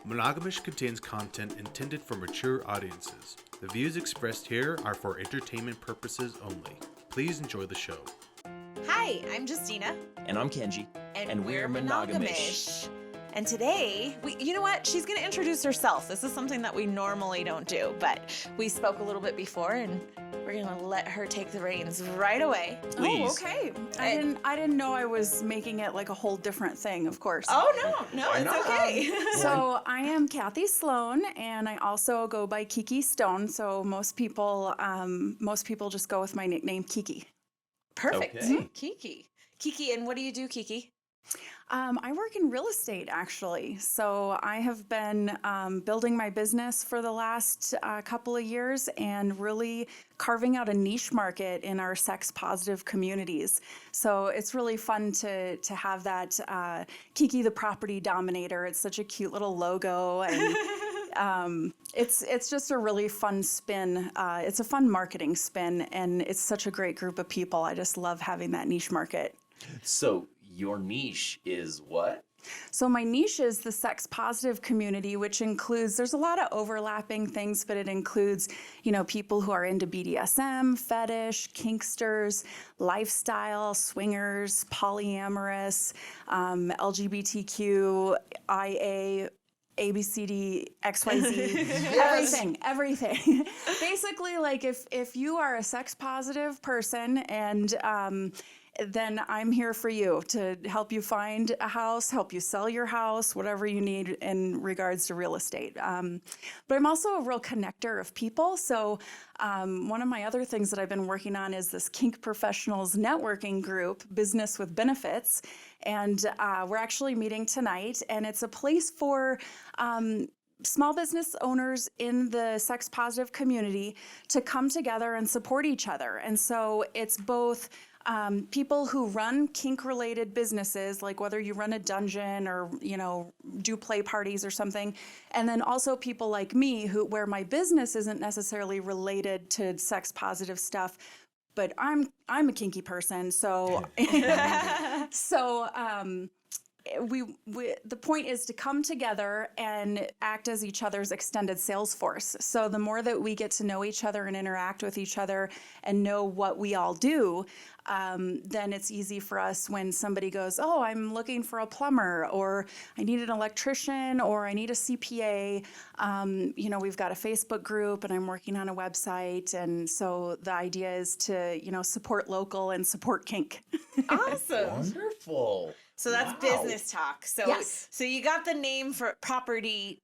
Monogamish contains content intended for mature audiences. The views expressed here are for entertainment purposes only. Please enjoy the show. Hi, I'm Justina. And I'm Kenji. And we're Monogamish. And today, you know what? She's going to introduce herself. This is something that we normally don't do, but we spoke a little bit before, and we're going to let her take the reins right away. Please. Oh, okay. I didn't know I was making it like a whole different thing, of course. Oh, no, Why it's not? okay. So I am Kathy Sloan, and I also go by Kiki Stone. So most people just go with my nickname Kiki. Perfect. Okay. Kiki, and what do you do, Kiki? I work in real estate, actually. So I have been building my business for the last couple of years and really carving out a niche market in our sex-positive communities. So it's really fun to have that Kiki the Property Dominator. It's such a cute little logo, and it's just a really fun spin. It's a fun marketing spin, and it's such a great group of people. I just love having that niche market. So your niche is what? So my niche is the sex positive community, which includes, there's a lot of overlapping things, but it includes, people who are into BDSM, fetish, kinksters, lifestyle, swingers, polyamorous, LGBTQ, IA, ABCD, XYZ, everything. Basically, like if you are a sex positive person and then I'm here for you to help you find a house, help you sell your house, whatever you need in regards to real estate. But I'm also a real connector of people. So one of my other things that I've been working on is this Kink Professionals networking group, Business with Benefits. And we're actually meeting tonight, and it's a place for small business owners in the sex positive community to come together and support each other. And so it's both people who run kink-related businesses, like whether you run a dungeon or, do play parties or something, and then also people like me where my business isn't necessarily related to sex-positive stuff, but I'm a kinky person, so the point is to come together and act as each other's extended sales force. So the more that we get to know each other and interact with each other and know what we all do, then it's easy for us when somebody goes, oh, I'm looking for a plumber, or I need an electrician, or I need a CPA. We've got a Facebook group, and I'm working on a website. And so the idea is to, support local and support kink. Awesome. Wonderful. So that's Wow. business talk. So, Yes. So you got the name for Property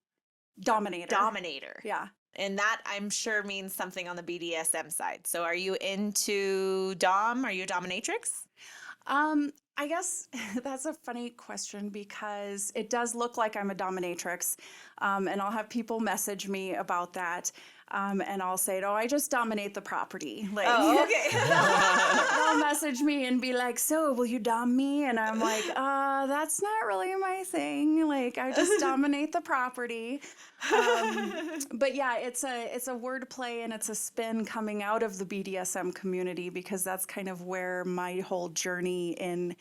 Dominator. Yeah. And that, I'm sure, means something on the BDSM side. So are you into Dom? Are you a dominatrix? I guess that's a funny question because it does look like I'm a dominatrix. And I'll have people message me about that. And I'll say, I just dominate the property. Like, okay. they'll message me and be like, so will you dom me? And I'm like, that's not really my thing. Like, I just dominate the property. But yeah, it's a word play, and it's a spin coming out of the BDSM community, because that's kind of where my whole journey in,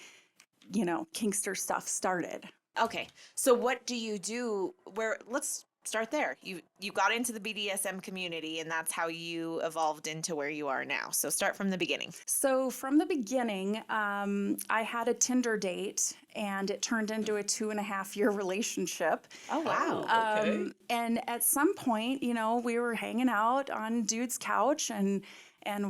kinkster stuff started. Okay. So what do you do? Let's start there. You got into the BDSM community, and that's how you evolved into where you are now. So start from the beginning. So from the beginning, I had a Tinder date, and it turned into a 2.5-year relationship. Oh, wow. Okay. And at some point, we were hanging out on dude's couch and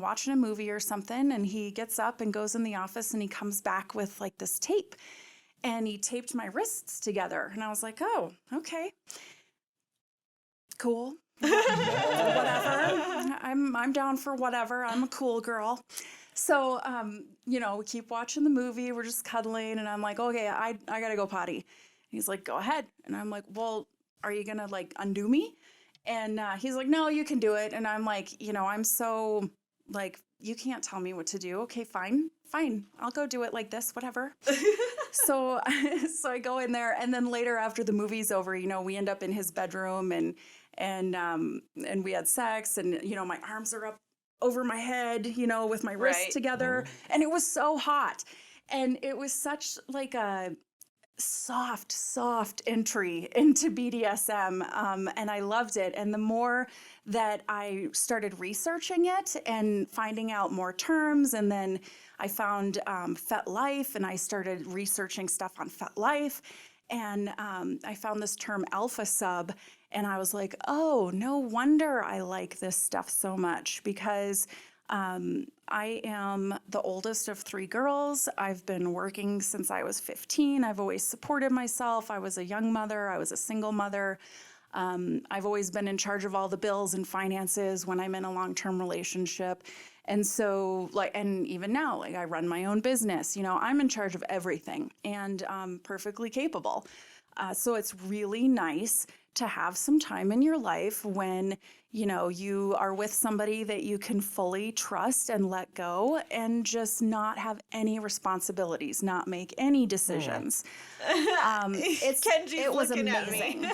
watching a movie or something, and he gets up and goes in the office, and he comes back with like this tape, and he taped my wrists together. And I was like, oh, okay. Cool. Whatever. I'm down for whatever. I'm a cool girl. So, we keep watching the movie. We're just cuddling, and I'm like, okay, I gotta go potty. He's like, go ahead. And I'm like, well, are you gonna like undo me? And he's like, no, you can do it. And I'm like, I'm so like, you can't tell me what to do. Okay, fine. I'll go do it like this, whatever. So I go in there, and then later after the movie's over, we end up in his bedroom, and we had sex, and my arms are up over my head, with my wrists together, and it was so hot, and it was such like a soft entry into BDSM, and I loved it. And the more that I started researching it and finding out more terms, and then I found FetLife, and I started researching stuff on FetLife, and I found this term alpha sub, and I was like, oh, no wonder I like this stuff so much, because I am the oldest of 3 girls. I've been working since I was 15. I've always supported myself. I was a young mother. I was a single mother. I've always been in charge of all the bills and finances when I'm in a long-term relationship. And so, and even now, I run my own business. I'm in charge of everything, and perfectly capable. So it's really nice to have some time in your life when, you are with somebody that you can fully trust and let go, and just not have any responsibilities, not make any decisions. Kenji's was looking at amazing. me.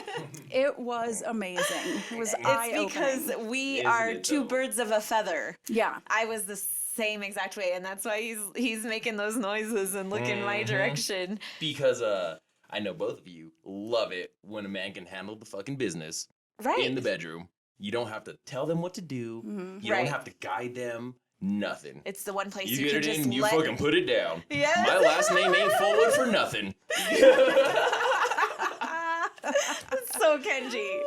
It was amazing. It was It's eye-opening. because we Isn't are it, 2 though? birds of a feather. Yeah. I was the same exact way, and that's why he's making those noises and looking my direction. Because I know both of you love it when a man can handle the fucking business Right. in the bedroom. You don't have to tell them what to do. You Right. don't have to guide them. Nothing. It's the one place You you get can it just in, you let... fucking put it down. Yes. My last name ain't forward for nothing. So Kenji.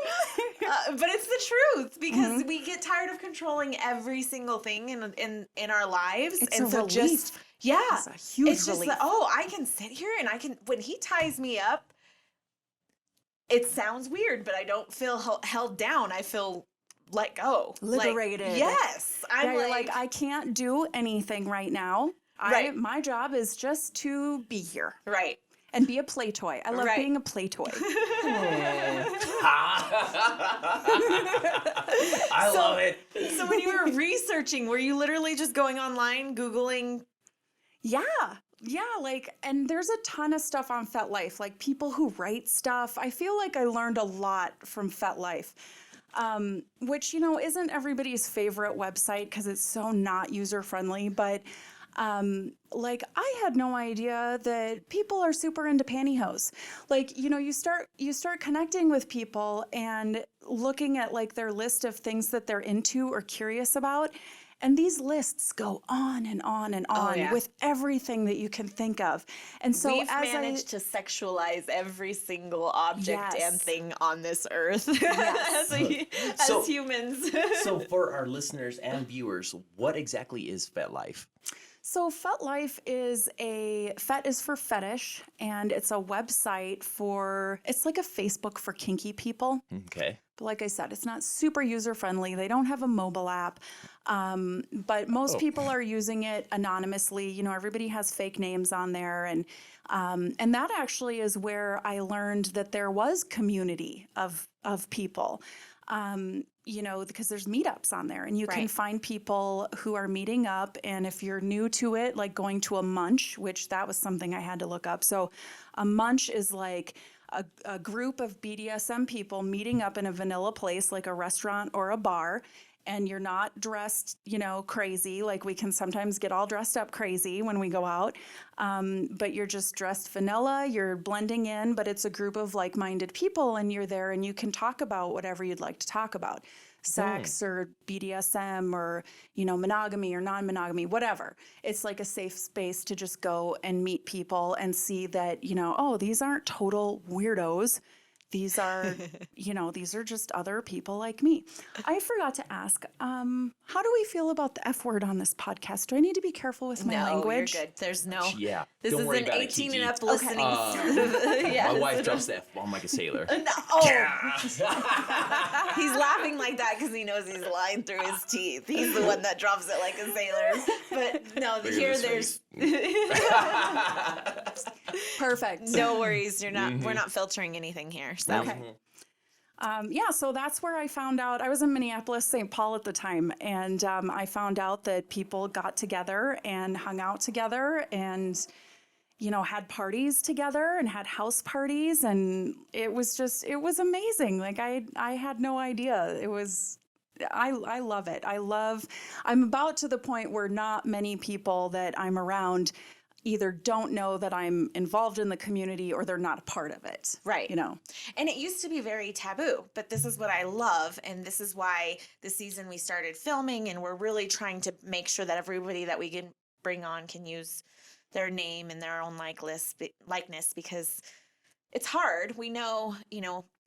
But it's the truth, because we get tired of controlling every single thing in our lives. It's and a so relief. just It's a huge it's just relief. that, oh, I can sit here and when he ties me up, it sounds weird, but I don't feel held down. I feel let go. Liberated. Yes. I'm You're like, I can't do anything right now. Right. My job is just to be here right. and be a play toy. I love Right. being a play toy. I love it. So when you were researching, were you literally just going online, Googling? Yeah. And there's a ton of stuff on FetLife, like people who write stuff. I feel like I learned a lot from FetLife, which, isn't everybody's favorite website because it's so not user-friendly. But, I had no idea that people are super into pantyhose. You start connecting with people and looking at, their list of things that they're into or curious about. And these lists go on and on and on yeah. with everything that you can think of. And so We've managed to sexualize every single object Yes. and thing on this earth Yes. as So- humans. So for our listeners and viewers, what exactly is FetLife? So FetLife Fet is for fetish, and it's a website it's like a Facebook for kinky people. Okay. But like I said, it's not super user-friendly. They don't have a mobile app, but most people are using it anonymously. Everybody has fake names on there, and that actually is where I learned that there was community of people. Because there's meetups on there, and you can Right. find people who are meeting up. And if you're new to it, like going to a munch, which that was something I had to look up. So a munch is like a group of BDSM people meeting up in a vanilla place, like a restaurant or a bar. And you're not dressed, crazy. Like we can sometimes get all dressed up crazy when we go out. But you're just dressed vanilla, you're blending in, but it's a group of like-minded people, and you're there and you can talk about whatever you'd like to talk about. Sex or BDSM or, monogamy or non-monogamy, whatever. It's like a safe space to just go and meet people and see that, oh, these aren't total weirdos. These are, these are just other people like me. I forgot to ask, how do we feel about the F word on this podcast? Do I need to be careful with my language? You're good. There's no. Yeah. This Don't is worry an about it, 18 Kiki. and up listening. My wife drops the F-bomb like a sailor. He's laughing like that because he knows he's lying through his teeth. He's the one that drops it like a sailor. But no, Look at here this there's Perfect. no worries. We're not filtering anything here. So Okay. So that's where I found out. I was in Minneapolis, St. Paul at the time, and I found out that people got together and hung out together and, had parties together and had house parties, and it was amazing. Like I had no idea. I love it. I'm about to the point where not many people that I'm around either don't know that I'm involved in the community or they're not a part of it. Right. You know. And it used to be very taboo, but this is what I love. And this is why this season we started filming, and we're really trying to make sure that everybody that we can bring on can use their name and their own likeness, because it's hard. We know,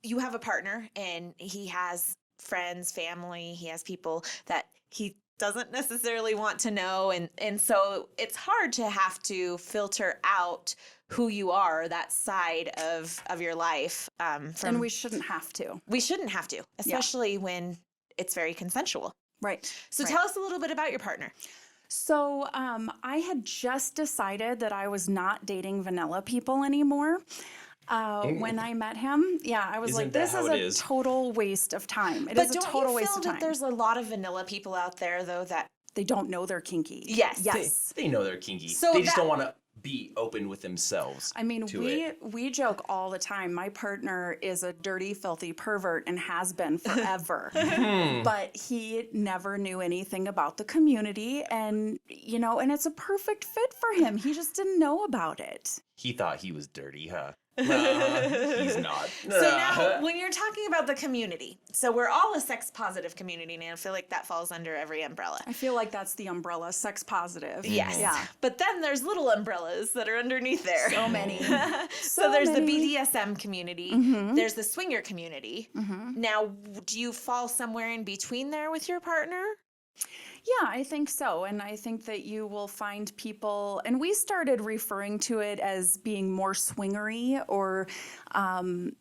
you have a partner and he has friends, family, he has people that he doesn't necessarily want to know, and so it's hard to have to filter out who you are, that side of your life. And we shouldn't have to. We shouldn't have to, especially when it's very consensual. Right. So tell us a little bit about your partner. So I had just decided that I was not dating vanilla people anymore. When I met him, I was like, this is a total waste of time. It is a total waste of time. But don't you feel that there's a lot of vanilla people out there, though, that they don't know they're kinky? Yes. They know they're kinky. So they just don't want to be open with themselves. I mean, we joke all the time. My partner is a dirty, filthy pervert and has been forever. But he never knew anything about the community, and and it's a perfect fit for him. He just didn't know about it. He thought he was dirty, huh? He's not. So now, when you're talking about the community, so we're all a sex positive community, and I feel like that falls under every umbrella. I feel like that's the umbrella, sex positive. Yes. Yeah. But then there's little umbrellas that are underneath there. So many. So there's the BDSM community. There's the swinger community. Now, do you fall somewhere in between there with your partner? Yeah, I think so. And I think that you will find people, and we started referring to it as being more swingery, or and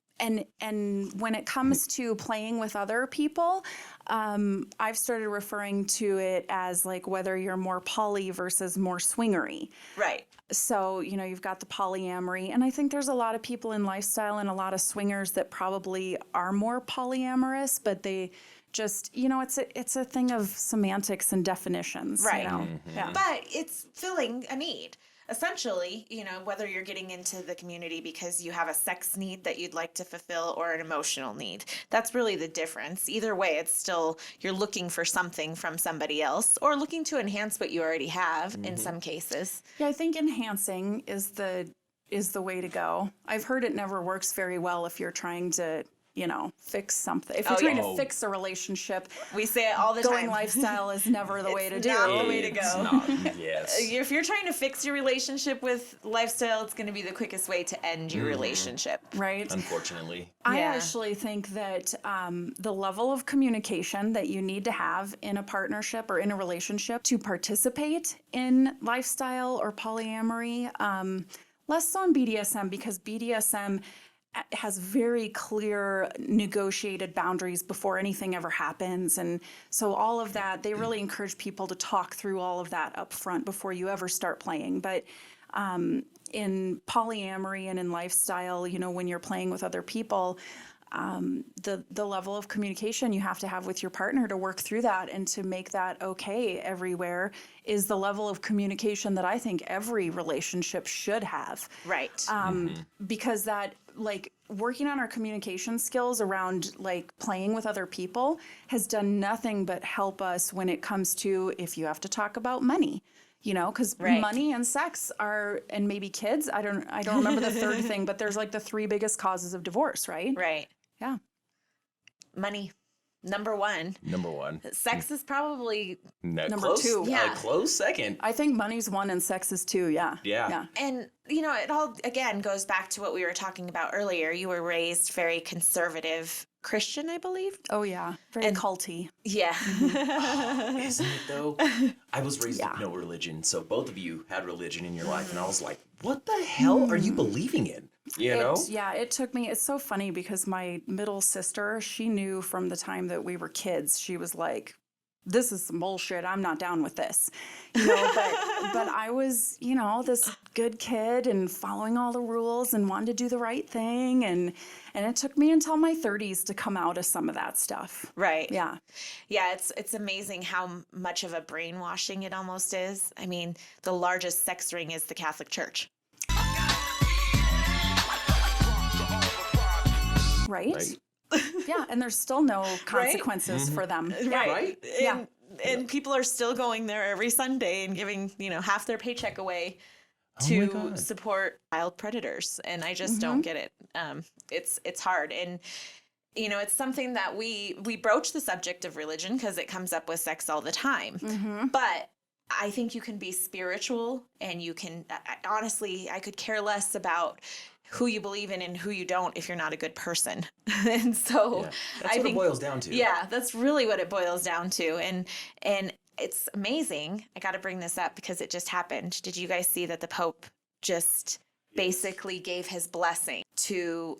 when it comes to playing with other people, I've started referring to it as like whether you're more poly versus more swingery. Right. So, you've got the polyamory, and I think there's a lot of people in lifestyle and a lot of swingers that probably are more polyamorous, but they just, it's a thing of semantics and definitions. Right. Yeah. But it's filling a need. Essentially, whether you're getting into the community because you have a sex need that you'd like to fulfill or an emotional need. That's really the difference. Either way, it's still, you're looking for something from somebody else or looking to enhance what you already have in some cases. Yeah, I think enhancing is the way to go. I've heard it never works very well if you're trying to fix something. If you're trying to fix a relationship, we say it all the going time. lifestyle is never the way to do. Not the way to go. Yes. If you're trying to fix your relationship with lifestyle, it's going to be the quickest way to end your relationship. Right. Unfortunately. I actually think that the level of communication that you need to have in a partnership or in a relationship to participate in lifestyle or polyamory, less so in BDSM, because BDSM has very clear negotiated boundaries before anything ever happens. And so all of that, they really encourage people to talk through all of that up front before you ever start playing. But in polyamory and in lifestyle, when you're playing with other people, the level of communication you have to have with your partner to work through that and to make that okay everywhere is the level of communication that I think every relationship should have. Right. Because that, like, working on our communication skills around, like, playing with other people has done nothing but help us when it comes to if you have to talk about money. Because money and sex are, and maybe kids, I don't remember the third thing, but there's like the 3 biggest causes of divorce, right? Right. Yeah. Money. Number one. Sex is probably number close, 2. Yeah. Close second. I think money's 1 and sex is 2. Yeah. Yeah. And, it all, again, goes back to what we were talking about earlier. You were raised very conservative Christian, I believe. Oh, yeah. Very culty. Yeah. Isn't it, though? I was raised with no religion, so both of you had religion in your life, and I was like, what the hell are you believing in? It took me, it's so funny because my middle sister, she knew from the time that we were kids, she was like, this is some bullshit. I'm not down with this, but I was, this good kid and following all the rules and wanted to do the right thing. And it took me until my 30s to come out of some of that stuff. Right. Yeah. Yeah. It's amazing how much of a brainwashing it almost is. I mean, the largest sex ring is the Catholic Church. Right. Yeah, and there's still no consequences for them. Right. Yeah. And people are still going there every Sunday and giving, half their paycheck away. to God. support child predators, and I just don't get it. It's hard, and it's something that we broach the subject of religion because it comes up with sex all the time. But I think you can be spiritual, and you can honestly, I could care less about who you believe in and who you don't if you're not a good person. And so That's I what think it boils down to. Yeah, that's really what it boils down to. And it's amazing. I got to bring this up because it just happened. Did you guys see that the Pope just basically gave his blessing to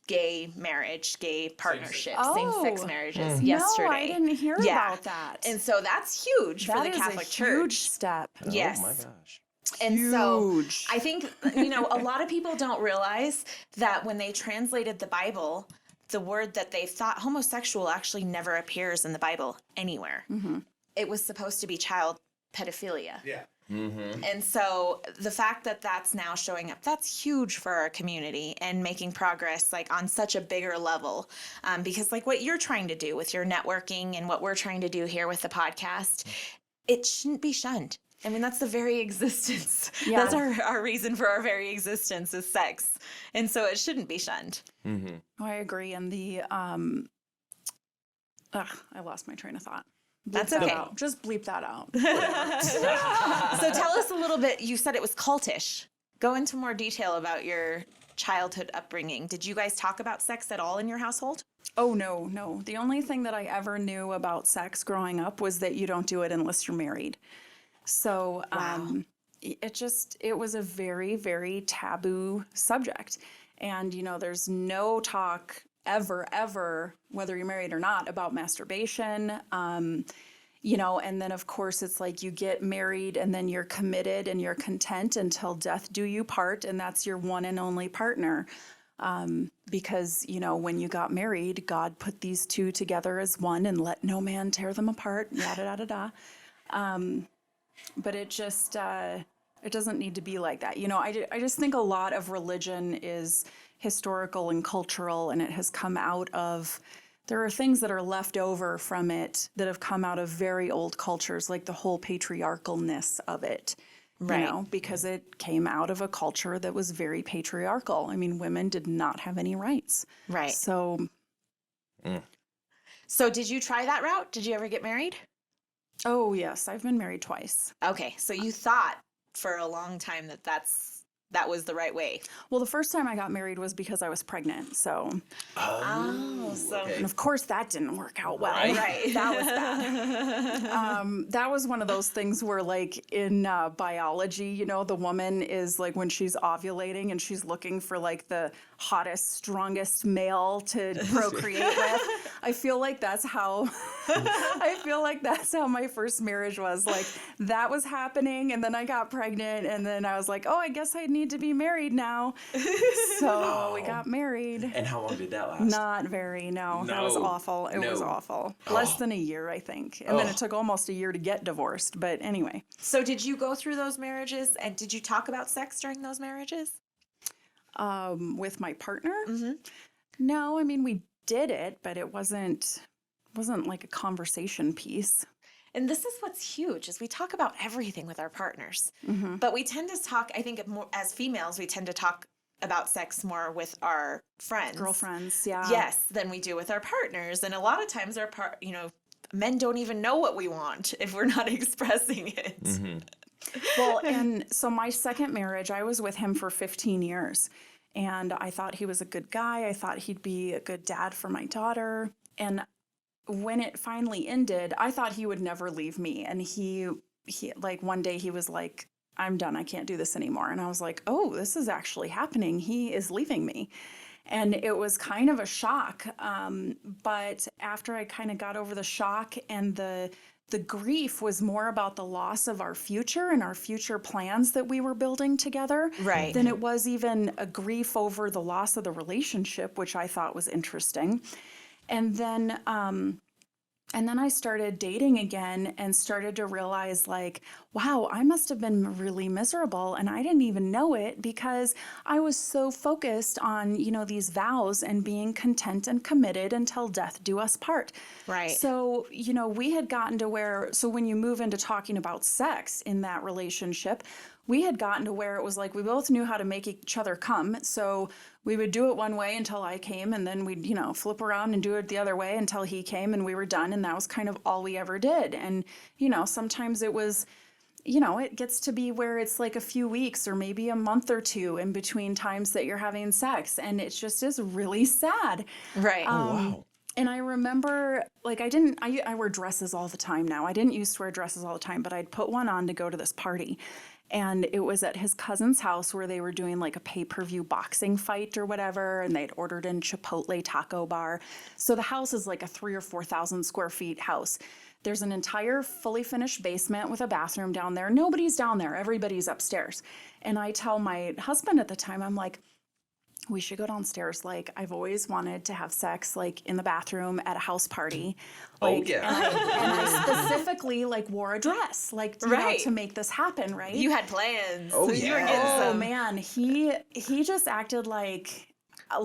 gay marriage, gay partnerships, same-sex marriages yesterday? No, I didn't hear about that. And so that's huge for the Catholic Church. Huge step. Yes. Oh my gosh. And so Huge. I think, a lot of people don't realize that when they translated the Bible, the word that they thought homosexual actually never appears in the Bible anywhere. It was supposed to be child pedophilia. Yeah. And so the fact that that's now showing up, that's huge for our community and making progress like on such a bigger level. Because like what you're trying to do with your networking and what we're trying to do here with the podcast, it shouldn't be shunned. I mean, that's the very existence. Yeah. That's our reason for our very existence is sex. And so it shouldn't be shunned. I agree. And the, I lost my train of thought. That's Bleep that okay. out. Just bleep that out. So tell us a little bit, you said it was cultish. Go into more detail about your childhood upbringing. Did you guys talk about sex at all in your household? Oh, no. The only thing that I ever knew about sex growing up was that you don't do it unless you're married. So it was a very, very taboo subject. And, there's no talk ever, whether you're married or not, about masturbation. And then of course it's like you get married and then you're committed and you're content until death do you part. And that's your one and only partner. Because, when you got married, God put these two together as one and let no man tear them apart, yada, yada, yada. But it just, it doesn't need to be like that. I just think a lot of religion is historical and cultural, and it has come out of, there are things that are left over from it that have come out of very old cultures, like the whole patriarchalness of it. Right. Because it came out of a culture that was very patriarchal. I mean, women did not have any rights. Right. So. So did you try that route? Did you ever get married? Oh, yes. I've been married twice. Okay. So you thought for a long time that was the right way. Well, the first time I got married was because I was pregnant. So. Okay. And of course that didn't work out well. Right. That was bad. That was one of those things where like in biology, the woman is like when she's ovulating and she's looking for like the hottest, strongest male to procreate with. I feel like that's how my first marriage was. Like that was happening and then I got pregnant and then I was like, oh, I guess I need to be married now. So we got married. And how long did that last? Not very, no. That was awful. It was awful. Less than a year, I think. And then it took almost a year to get divorced. But anyway. So did you go through those marriages and did you talk about sex during those marriages? With my partner? No, I mean, we did it, but it wasn't like a conversation piece. And this is what's huge is we talk about everything with our partners. But we tend to talk, I think more, as females, we tend to talk about sex more with our friends. Girlfriends, yeah. Yes, than we do with our partners. And a lot of times men don't even know what we want if we're not expressing it. Well, and so my second marriage, I was with him for 15 years. And I thought he was a good guy. I thought he'd be a good dad for my daughter. And when it finally ended, I thought he would never leave me. And he like one day he was like, I'm done. I can't do this anymore. And I was like, oh, this is actually happening. He is leaving me. And it was kind of a shock. But after I kind of got over the shock and the grief was more about the loss of our future and our future plans that we were building together. Right. Than it was even a grief over the loss of the relationship, which I thought was interesting. And then And then I started dating again and started to realize, like, wow, I must have been really miserable. And I didn't even know it because I was so focused on, these vows and being content and committed until death do us part. Right. So, we had gotten to where, so when you move into talking about sex in that relationship, we had gotten to where it was like we both knew how to make each other come. So we would do it one way until I came, and then we'd, flip around and do it the other way until he came, and we were done. And that was kind of all we ever did. And, sometimes it was, it gets to be where it's like a few weeks or maybe a month or two in between times that you're having sex. And it just is really sad. Right. Wow. And I remember, like, I wear dresses all the time now. I didn't used to wear dresses all the time, but I'd put one on to go to this party. And it was at his cousin's house where they were doing like a pay-per-view boxing fight or whatever. And they'd ordered in Chipotle taco bar. So the house is like a 3,000 or 4,000 square feet house. There's an entire fully finished basement with a bathroom down there. Nobody's down there. Everybody's upstairs. And I tell my husband at the time, I'm like, we should go downstairs. Like, I've always wanted to have sex, like, in the bathroom at a house party. Like, Oh, yeah. And I specifically, like, wore a dress, like, Right. to make this happen, right? You had plans. Oh, You were yeah. getting Oh, some. man. He just acted like I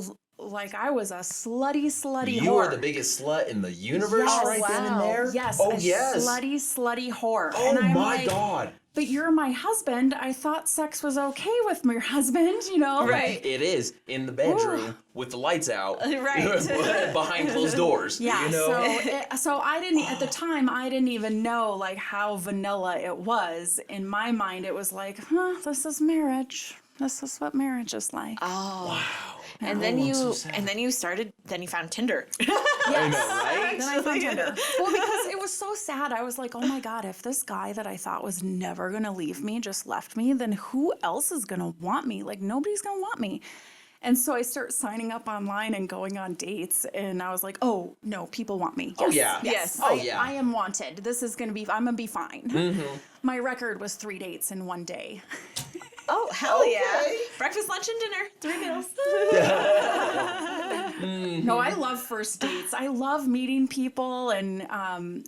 was a slutty whore. You are the biggest slut in the universe Yes. right then and there? Yes, Oh, a yes. slutty whore. Oh, And I'm my like, God. but you're my husband. I thought sex was okay with my husband, Right. It is in the bedroom with the lights out. Right. Behind closed doors. Yeah, You know? so I didn't, at the time, I didn't even know, like, how vanilla it was. In my mind, it was like, this is marriage. This is what marriage is like. Oh. Wow. And Oh, then I'm you so sad. then you found Tinder. I know, right? Then I found Tinder. Well, because it was so sad. I was like, oh my God, if this guy that I thought was never going to leave me just left me, then who else is going to want me? Like, nobody's going to want me. And so I start signing up online and going on dates. And I was like, oh, no, people want me. Oh, Yes, yeah. Yes. Oh, yeah. I am wanted. This is going to be, I'm going to be fine. Mm-hmm. My record was 3 dates in one day. Oh, hell yeah. Okay. Breakfast, lunch, and dinner. 3 meals. No, I love first dates. I love meeting people, and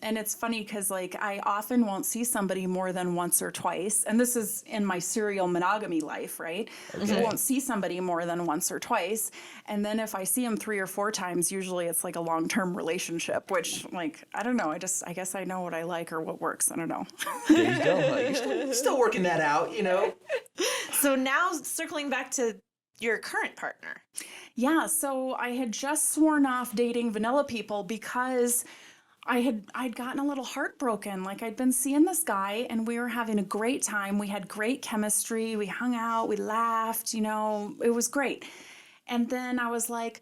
it's funny because, like, I often won't see somebody more than once or twice, and this is in my serial monogamy life, right? I won't see somebody more than once or twice, and then if I see them 3 or 4 times, usually it's like a long-term relationship, which, like, I don't know. I guess I know what I like or what works. I don't know. There you go. You're still working that out, So now circling back to your current partner. Yeah, so I had just sworn off dating vanilla people because I'd gotten a little heartbroken. Like, I'd been seeing this guy and we were having a great time. We had great chemistry. We hung out, we laughed, it was great. And then I was like,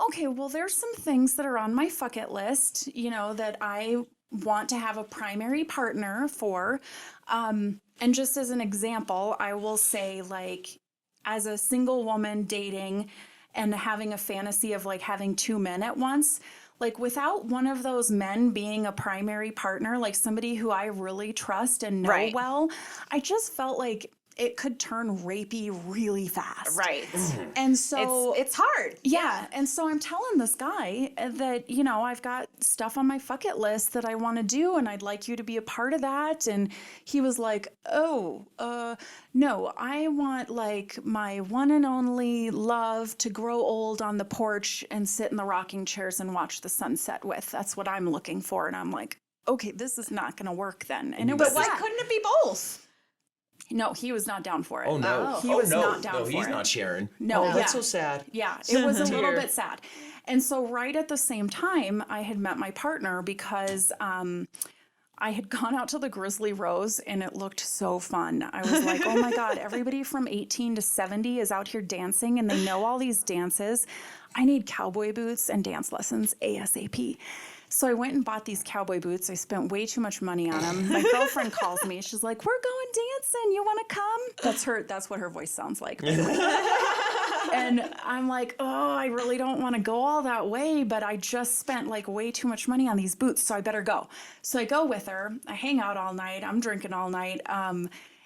okay, well, there's some things that are on my fuck it list, that I want to have a primary partner for. And just as an example, I will say, like, as a single woman dating and having a fantasy of, like, having 2 men at once, like, without one of those men being a primary partner, like somebody who I really trust and know Right. well, I just felt like it could turn rapey really fast. Right. And so It's hard. yeah. And so I'm telling this guy that, I've got stuff on my fuck it list that I want to do and I'd like you to be a part of that. And he was like, no, I want, like, my one and only love to grow old on the porch and sit in the rocking chairs and watch the sunset with. That's what I'm looking for. And I'm like, okay, this is not going to work then. And it was But why sad. couldn't it be both? No, he was not down for it. Oh, no. He was no. not down no, for he's it. not sharing. No, Oh, yeah. that's so sad. Yeah, it was a little Dear. bit sad. And so right at the same time, I had met my partner because I had gone out to the Grizzly Rose and it looked so fun. I was like, oh my God, everybody from 18 to 70 is out here dancing and they know all these dances. I need cowboy boots and dance lessons ASAP. So I went and bought these cowboy boots. I spent way too much money on them. My girlfriend calls me. She's like, we're going dancing. You want to come? That's what her voice sounds like. by the way. And I'm like, oh, I really don't want to go all that way, but I just spent, like, way too much money on these boots, so I better go. So I go with her. I hang out all night. I'm drinking all night.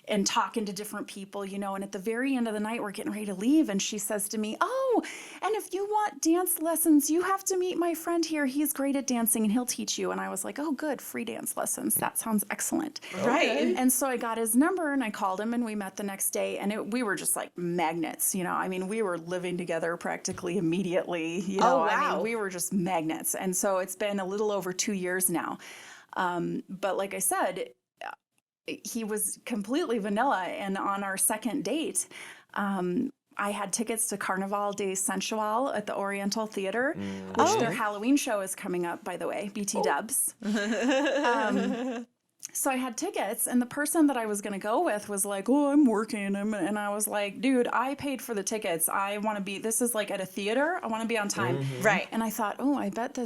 and talking to different people, you know, and at the very end of the night, we're getting ready to leave. And she says to me, oh, and if you want dance lessons, you have to meet my friend here. He's great at dancing and he'll teach you. And I was like, oh, good, free dance lessons. That sounds excellent. Right. And so I got his number and I called him and we met the next day. And we were just like magnets, you know, I mean, we were living together practically immediately, you know, wow. I mean, we were just magnets. And so it's been a little over 2 years now. But like I said, he was completely vanilla. And on our second date, I had tickets to Carnaval de Sensual at the Oriental Theater, which their Halloween show is coming up, by the way, BT Dubs. So I had tickets, and the person that I was going to go with was like, oh, I'm working. And I was like, dude, I paid for the tickets. I want to be, this is like at a theater. I want to be on time. Right. And I thought, oh, I bet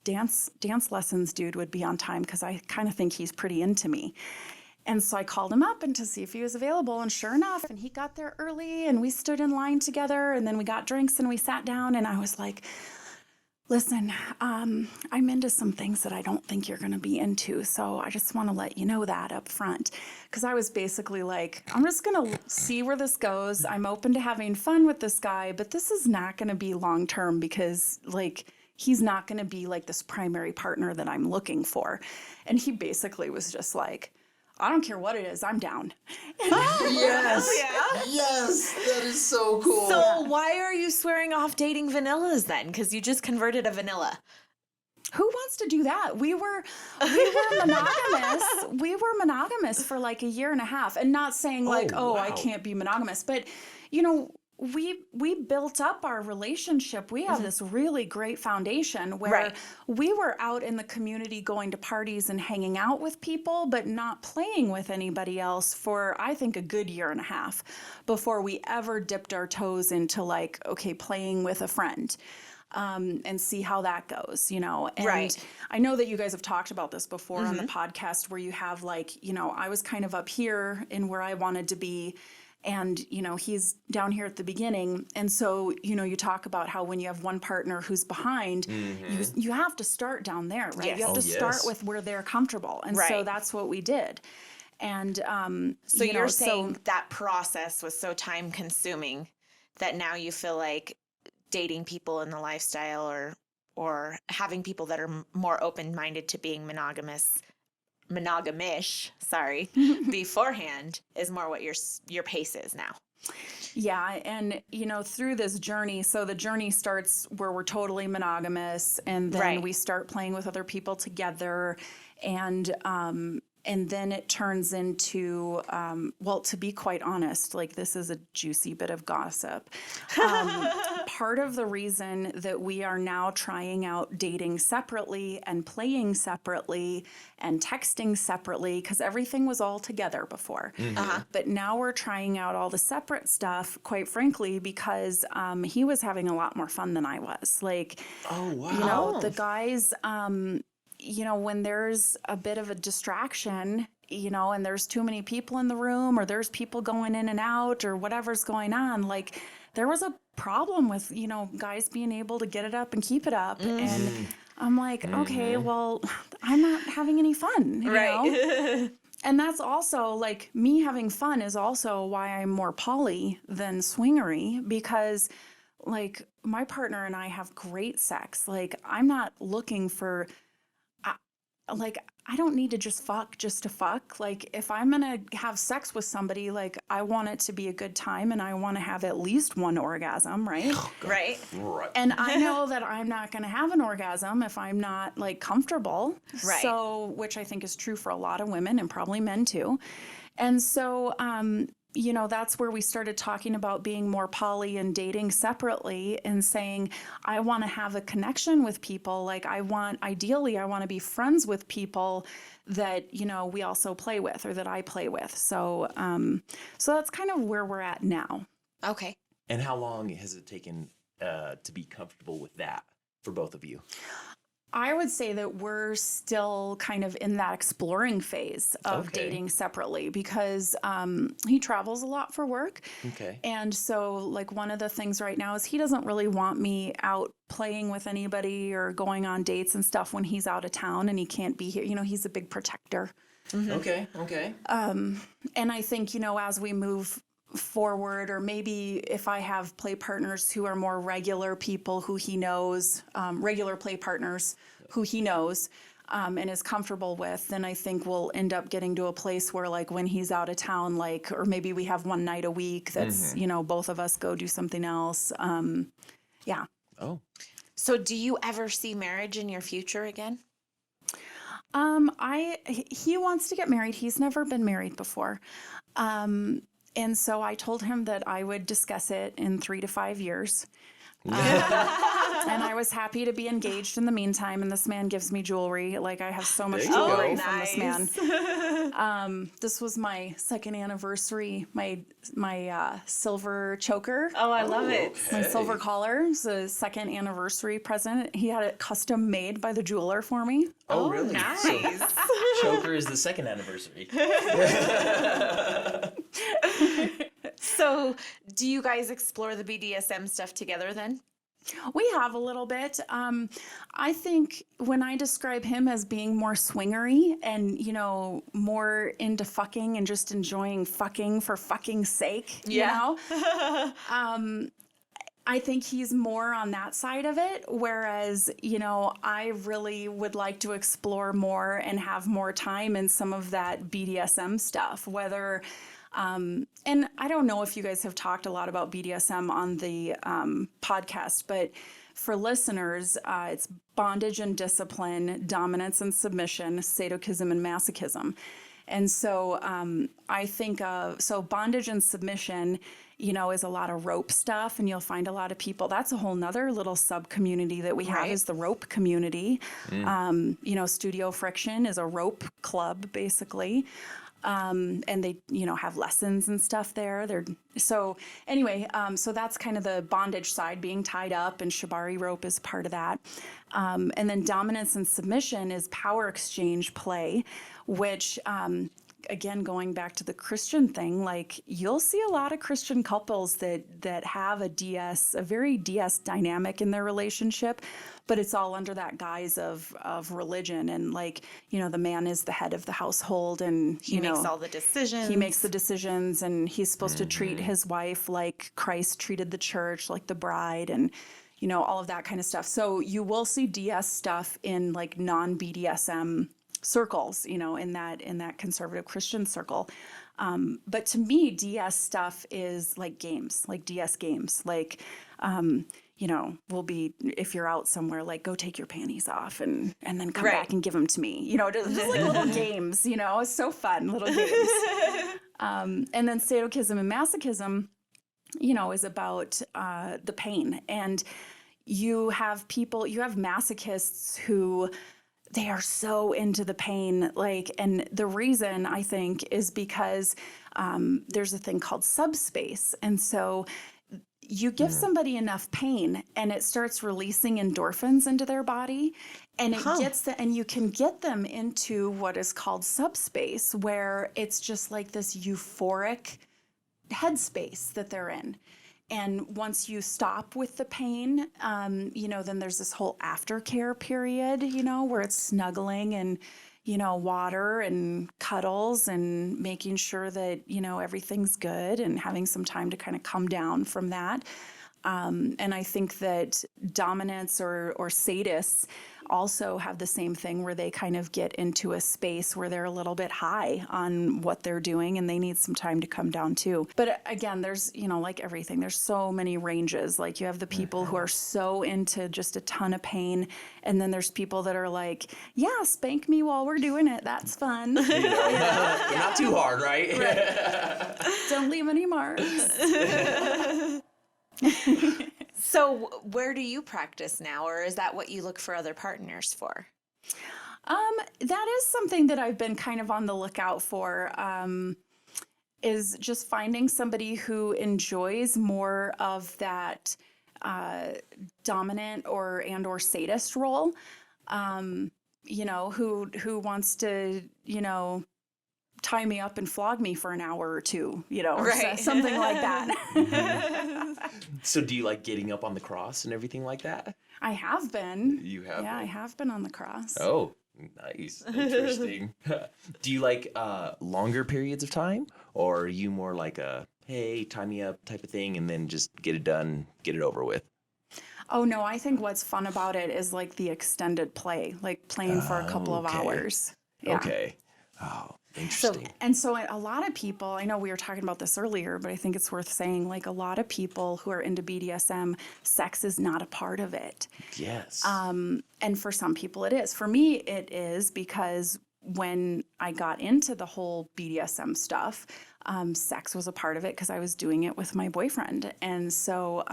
dance lessons dude would be on time because I kind of think he's pretty into me. And so I called him up and to see if he was available. And sure enough, and he got there early and we stood in line together and then we got drinks and we sat down and I was like, listen, I'm into some things that I don't think you're going to be into. So I just want to let you know that up front. Because I was basically like, I'm just going to see where this goes. I'm open to having fun with this guy, but this is not going to be long term because like, he's not going to be like this primary partner that I'm looking for. And he basically was just like, I don't care what it is, I'm down. Yes. Yeah. Yes. That is so cool. So why are you swearing off dating vanillas then? Because you just converted a vanilla. Who wants to do that? We were monogamous. We were monogamous for like a year and a half, and not saying like, wow. I can't be monogamous, but you know, we built up our relationship. We have this really great foundation where we were out in the community going to parties and hanging out with people, but not playing with anybody else for, I think, a good year and a half before we ever dipped our toes into like, okay, playing with a friend. And see how that goes, you know. And I know that you guys have talked about this before on the podcast where you have like, you know, I was kind of up here in where I wanted to be. And, you know, he's down here at the beginning. And so, you know, you talk about how when you have one partner who's behind, you have to start down there, right? Yes. You have to start with where they're comfortable. And so that's what we did. And so you're saying that process was so time consuming that now you feel like dating people in the lifestyle or having people that are more open-minded to being monogamish, beforehand is more what your pace is now. Yeah. And, you know, through this journey, so the journey starts where we're totally monogamous and then we start playing with other people together. And then it turns into, well, to be quite honest, like this is a juicy bit of gossip. Part of the reason that we are now trying out dating separately and playing separately and texting separately, because everything was all together before. But now we're trying out all the separate stuff, quite frankly, because he was having a lot more fun than I was. Like, you know, the guys... you know, when there's a bit of a distraction, you know, and there's too many people in the room or there's people going in and out or whatever's going on, like there was a problem with, you know, guys being able to get it up and keep it up. And I'm like, okay, well, I'm not having any fun, you know? And that's also like me having fun is also why I'm more poly than swingery, because like my partner and I have great sex. Like I'm not looking for... like, I don't need to just fuck just to fuck. Like, if I'm going to have sex with somebody, like, I want it to be a good time and I want to have at least one orgasm, right? Right. And I know that I'm not going to have an orgasm if I'm not, like, comfortable. Right. So, which I think is true for a lot of women and probably men too. And so, you know, that's where we started talking about being more poly and dating separately and saying, I want to have a connection with people. Like ideally, I want to be friends with people that, you know, we also play with or that I play with. So, so that's kind of where we're at now. Okay. And how long has it taken to be comfortable with that for both of you? I would say that we're still kind of in that exploring phase of dating separately because he travels a lot for work. Okay. And so like one of the things right now is he doesn't really want me out playing with anybody or going on dates and stuff when he's out of town and he can't be here. You know, he's a big protector. Okay. Okay. And I think, as we move forward, or maybe if I have play partners who are more regular people who he knows, regular play partners who he knows, and is comfortable with, then I think we'll end up getting to a place where, like, when he's out of town, like, or maybe we have one night a week that's, both of us go do something else. Yeah. Oh. So do you ever see marriage in your future again? He wants to get married. He's never been married before. And so I told him that I would discuss it in 3 to 5 years. And I was happy to be engaged in the meantime. And this man gives me jewelry. Like, I have so much There you go. jewelry Oh, from this nice. man. This was my second anniversary. My silver choker. Oh, I love it. My silver collar. It's a second anniversary present. He had it custom made by the jeweler for me. Oh, really? Nice. So choker is the second anniversary. So do you guys explore the BDSM stuff together then? We have a little bit. I think when I describe him as being more swingery and, more into fucking and just enjoying fucking for fucking's sake, I think he's more on that side of it. Whereas, I really would like to explore more and have more time in some of that BDSM stuff, whether... and I don't know if you guys have talked a lot about BDSM on the podcast, but for listeners, it's bondage and discipline, dominance and submission, sadism and masochism. And so I think bondage and submission, is a lot of rope stuff, and you'll find a lot of people. That's a whole nother little sub community that we have is the rope community. Studio Friction is a rope club, basically. And they, have lessons and stuff there. So that's kind of the bondage side, being tied up, and shibari rope is part of that. And then dominance and submission is power exchange play, which, again, going back to the Christian thing, like, you'll see a lot of Christian couples that have a very DS dynamic in their relationship, but it's all under that guise of religion. And, like, the man is the head of the household, and He makes all the decisions. He makes the decisions, and he's supposed to treat his wife like Christ treated the church, like the bride, and all of that kind of stuff. So you will see DS stuff in, like, non-BDSM circles, in that conservative Christian circle. But to me, DS stuff is like games, like DS games, like, will be, if you're out somewhere, like, go take your panties off and then come back and give them to me, just like little games, it's so fun, little games. And then sadism and masochism, is about the pain. And you have masochists who, they are so into the pain, and the reason, I think, is because there's a thing called subspace. And so you give somebody enough pain and it starts releasing endorphins into their body, and and you can get them into what is called subspace, where it's just like this euphoric headspace that they're in. And once you stop with the pain, then there's this whole aftercare period, where it's snuggling and, water and cuddles and making sure that, everything's good and having some time to kind of come down from that. And I think that dominants or sadists also have the same thing, where they kind of get into a space where they're a little bit high on what they're doing and they need some time to come down too. But again, there's, like everything, there's so many ranges. Like, you have the people who are so into just a ton of pain, and then there's people that are like, yeah, spank me while we're doing it. That's fun. Not too hard, right? Don't leave any marks. So where do you practice now, or is that what you look for other partners for? That is something that I've been kind of on the lookout for, is just finding somebody who enjoys more of that dominant or sadist role, who wants to, tie me up and flog me for an hour or two, or something like that. So do you like getting up on the cross and everything like that? I have been. You have? Yeah, I have been on the cross. Oh, Nice. Interesting. Do you like longer periods of time? Or are you more like a, hey, tie me up type of thing and then just get it done, get it over with? Oh no, I think what's fun about it is like the extended play, like playing for a couple of Okay. hours. Yeah. Okay. Oh, So, interesting. and so a lot of people, I know we were talking about this earlier, but I think it's worth saying, like a lot of people who are into BDSM, sex is not a part of it. Yes. And for some people it is. For me, it is because when I got into the whole BDSM stuff, sex was a part of it because I was doing it with my boyfriend. And so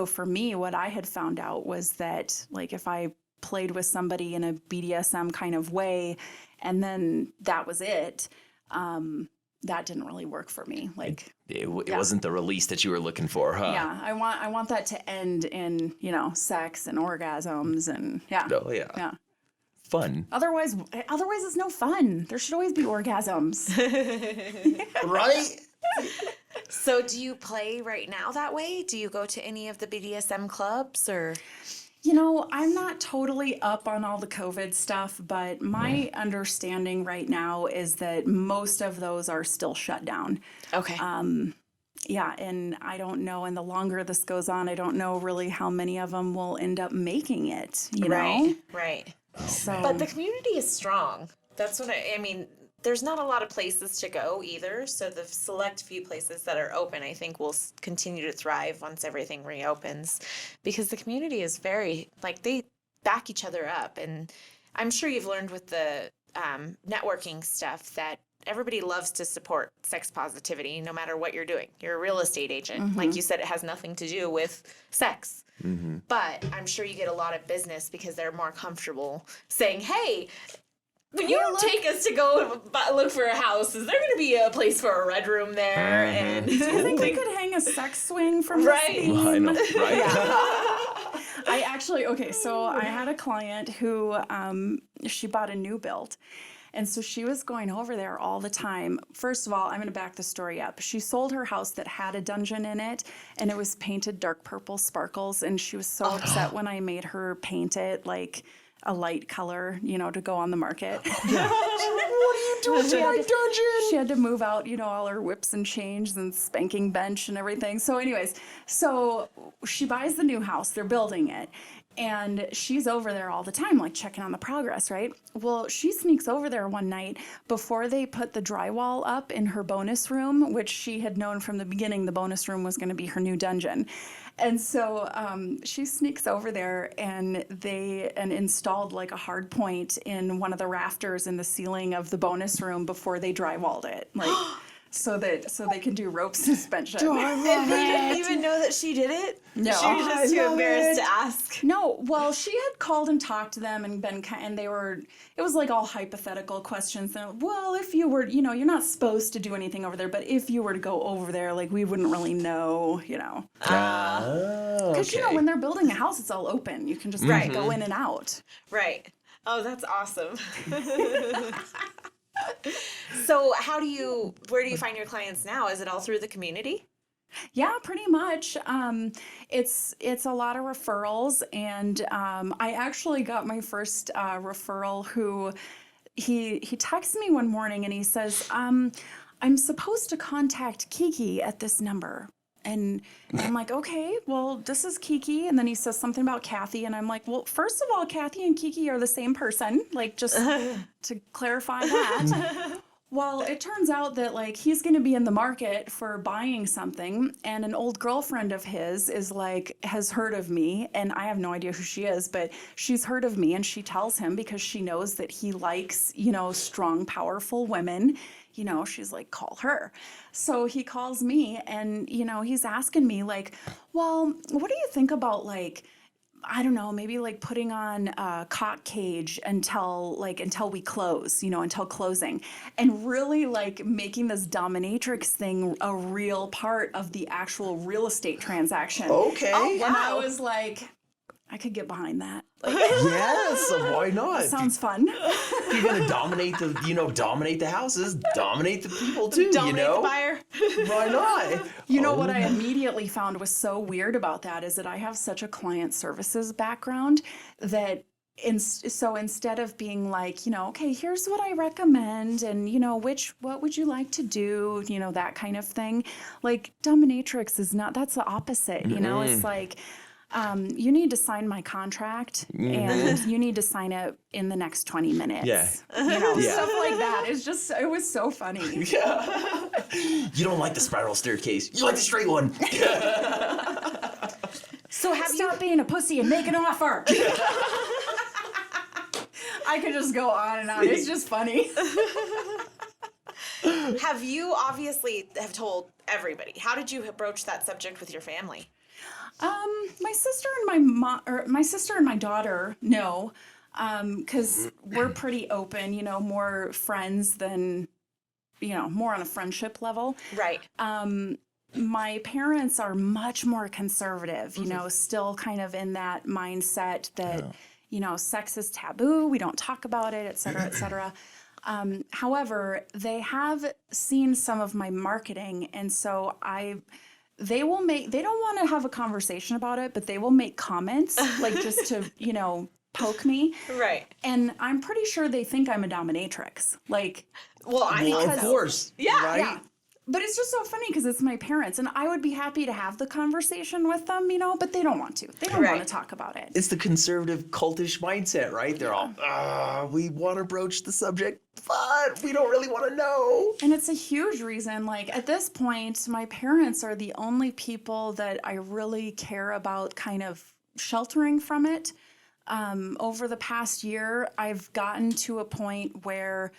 for me, what I had found out was that like if I played with somebody in a BDSM kind of way, and then that was it, that didn't really work for me. Like, it yeah. wasn't the release that you were looking for, huh? yeah, I want that to end in, sex and orgasms and yeah. Oh, yeah. Yeah. Fun. Otherwise it's no fun. There should always be orgasms. Right? So do you play right now that way? Do you go to any of the BDSM clubs or? I'm not totally up on all the COVID stuff, but my understanding right now is that most of those are still shut down. Okay. Yeah, and I don't know, and the longer this goes on, I don't know really how many of them will end up making it, know? Right. So, But the community is strong. That's what I mean. There's not a lot of places to go either. So the select few places that are open, I think, will continue to thrive once everything reopens, because the community is very they back each other up. And I'm sure you've learned with the networking stuff that everybody loves to support sex positivity, no matter what you're doing. You're a real estate agent, like you said, it has nothing to do with sex. But I'm sure you get a lot of business because they're more comfortable saying, "Hey, when you take us to go look for a house, is there going to be a place for a red room there?" And do you think we could hang a sex swing from Right. this theme? I know, right? I actually, so I had a client who, she bought a new build. And so she was going over there all the time. First of all, I'm going to back the story up. She sold her house that had a dungeon in it, and it was painted dark purple sparkles. And she was so upset when I made her paint it like a light color, to go on the market. What are you doing to my dungeon? She had to move out, all her whips and chains and spanking bench and everything. So anyways, so she buys the new house. They're building it. And she's over there all the time, like checking on the progress, right? Well, she sneaks over there one night before they put the drywall up in her bonus room, which she had known from the beginning the bonus room was going to be her new dungeon. And so she sneaks over there and installed like a hard point in one of the rafters in the ceiling of the bonus room before they drywalled it. Like so they can do rope suspension. And they didn't even know that she did it? No. She was just too embarrassed to ask. No, well, she had called and talked to them and it was like all hypothetical questions. And, well, if you were, you're not supposed to do anything over there, but if you were to go over there, like, we wouldn't really know, Because, Okay. when they're building a house, it's all open. You can just go in and out. Right. Oh, that's awesome. So where do you find your clients now? Is it all through the community? Yeah, pretty much. It's a lot of referrals, and I actually got my first referral who he texted me one morning and he says, I'm supposed to contact Kiki at this number. And I'm like, okay, well, this is Kiki. And then he says something about Kathy. And I'm like, well, first of all, Kathy and Kiki are the same person, like just to clarify that. Well, it turns out that like he's going to be in the market for buying something, and an old girlfriend of his has heard of me, and I have no idea who she is, but she's heard of me, and she tells him because she knows that he likes, strong, powerful women. She's like, call her. So he calls me, and he's asking me like, well, what do you think about like, I don't know, maybe like putting on a cock cage until we close, until closing, and really like making this dominatrix thing a real part of the actual real estate transaction. Okay. Oh, wow. And I was like, I could get behind that. Like, Yes, why not? sounds fun. You're gonna dominate the houses, dominate the people too. Dominate the buyer. Why not? What I immediately found was so weird about that is that I have such a client services background that so instead of being like, okay, here's what I recommend, and what would you like to do, that kind of thing, like dominatrix is not, that's the opposite, it's like, you need to sign my contract and you need to sign it in the next 20 minutes. Yeah. Stuff like that. It was so funny. Yeah. You don't like the spiral staircase. You like the straight one. So Stop being a pussy and make an offer. I could just go on and on. It's just funny. Have you obviously have told everybody? How did you broach that subject with your family? My sister and my sister and my daughter know, because we're pretty open, more friends than, more on a friendship level. Right. My parents are much more conservative, still kind of in that mindset that, sex is taboo. We don't talk about it, et cetera, et cetera. However, they have seen some of my marketing, and so they don't want to have a conversation about it, but they will make comments, like just to, poke me. Right. And I'm pretty sure they think I'm a dominatrix. Like, of course. Yeah. Right? yeah. But it's just so funny because it's my parents, and I would be happy to have the conversation with them, but they don't want to. They don't want to talk about it. It's the conservative cultish mindset, right? They're all, we want to broach the subject, but we don't really want to know. And it's a huge reason. Like, at this point, my parents are the only people that I really care about kind of sheltering from it. Over the past year, I've gotten to a point where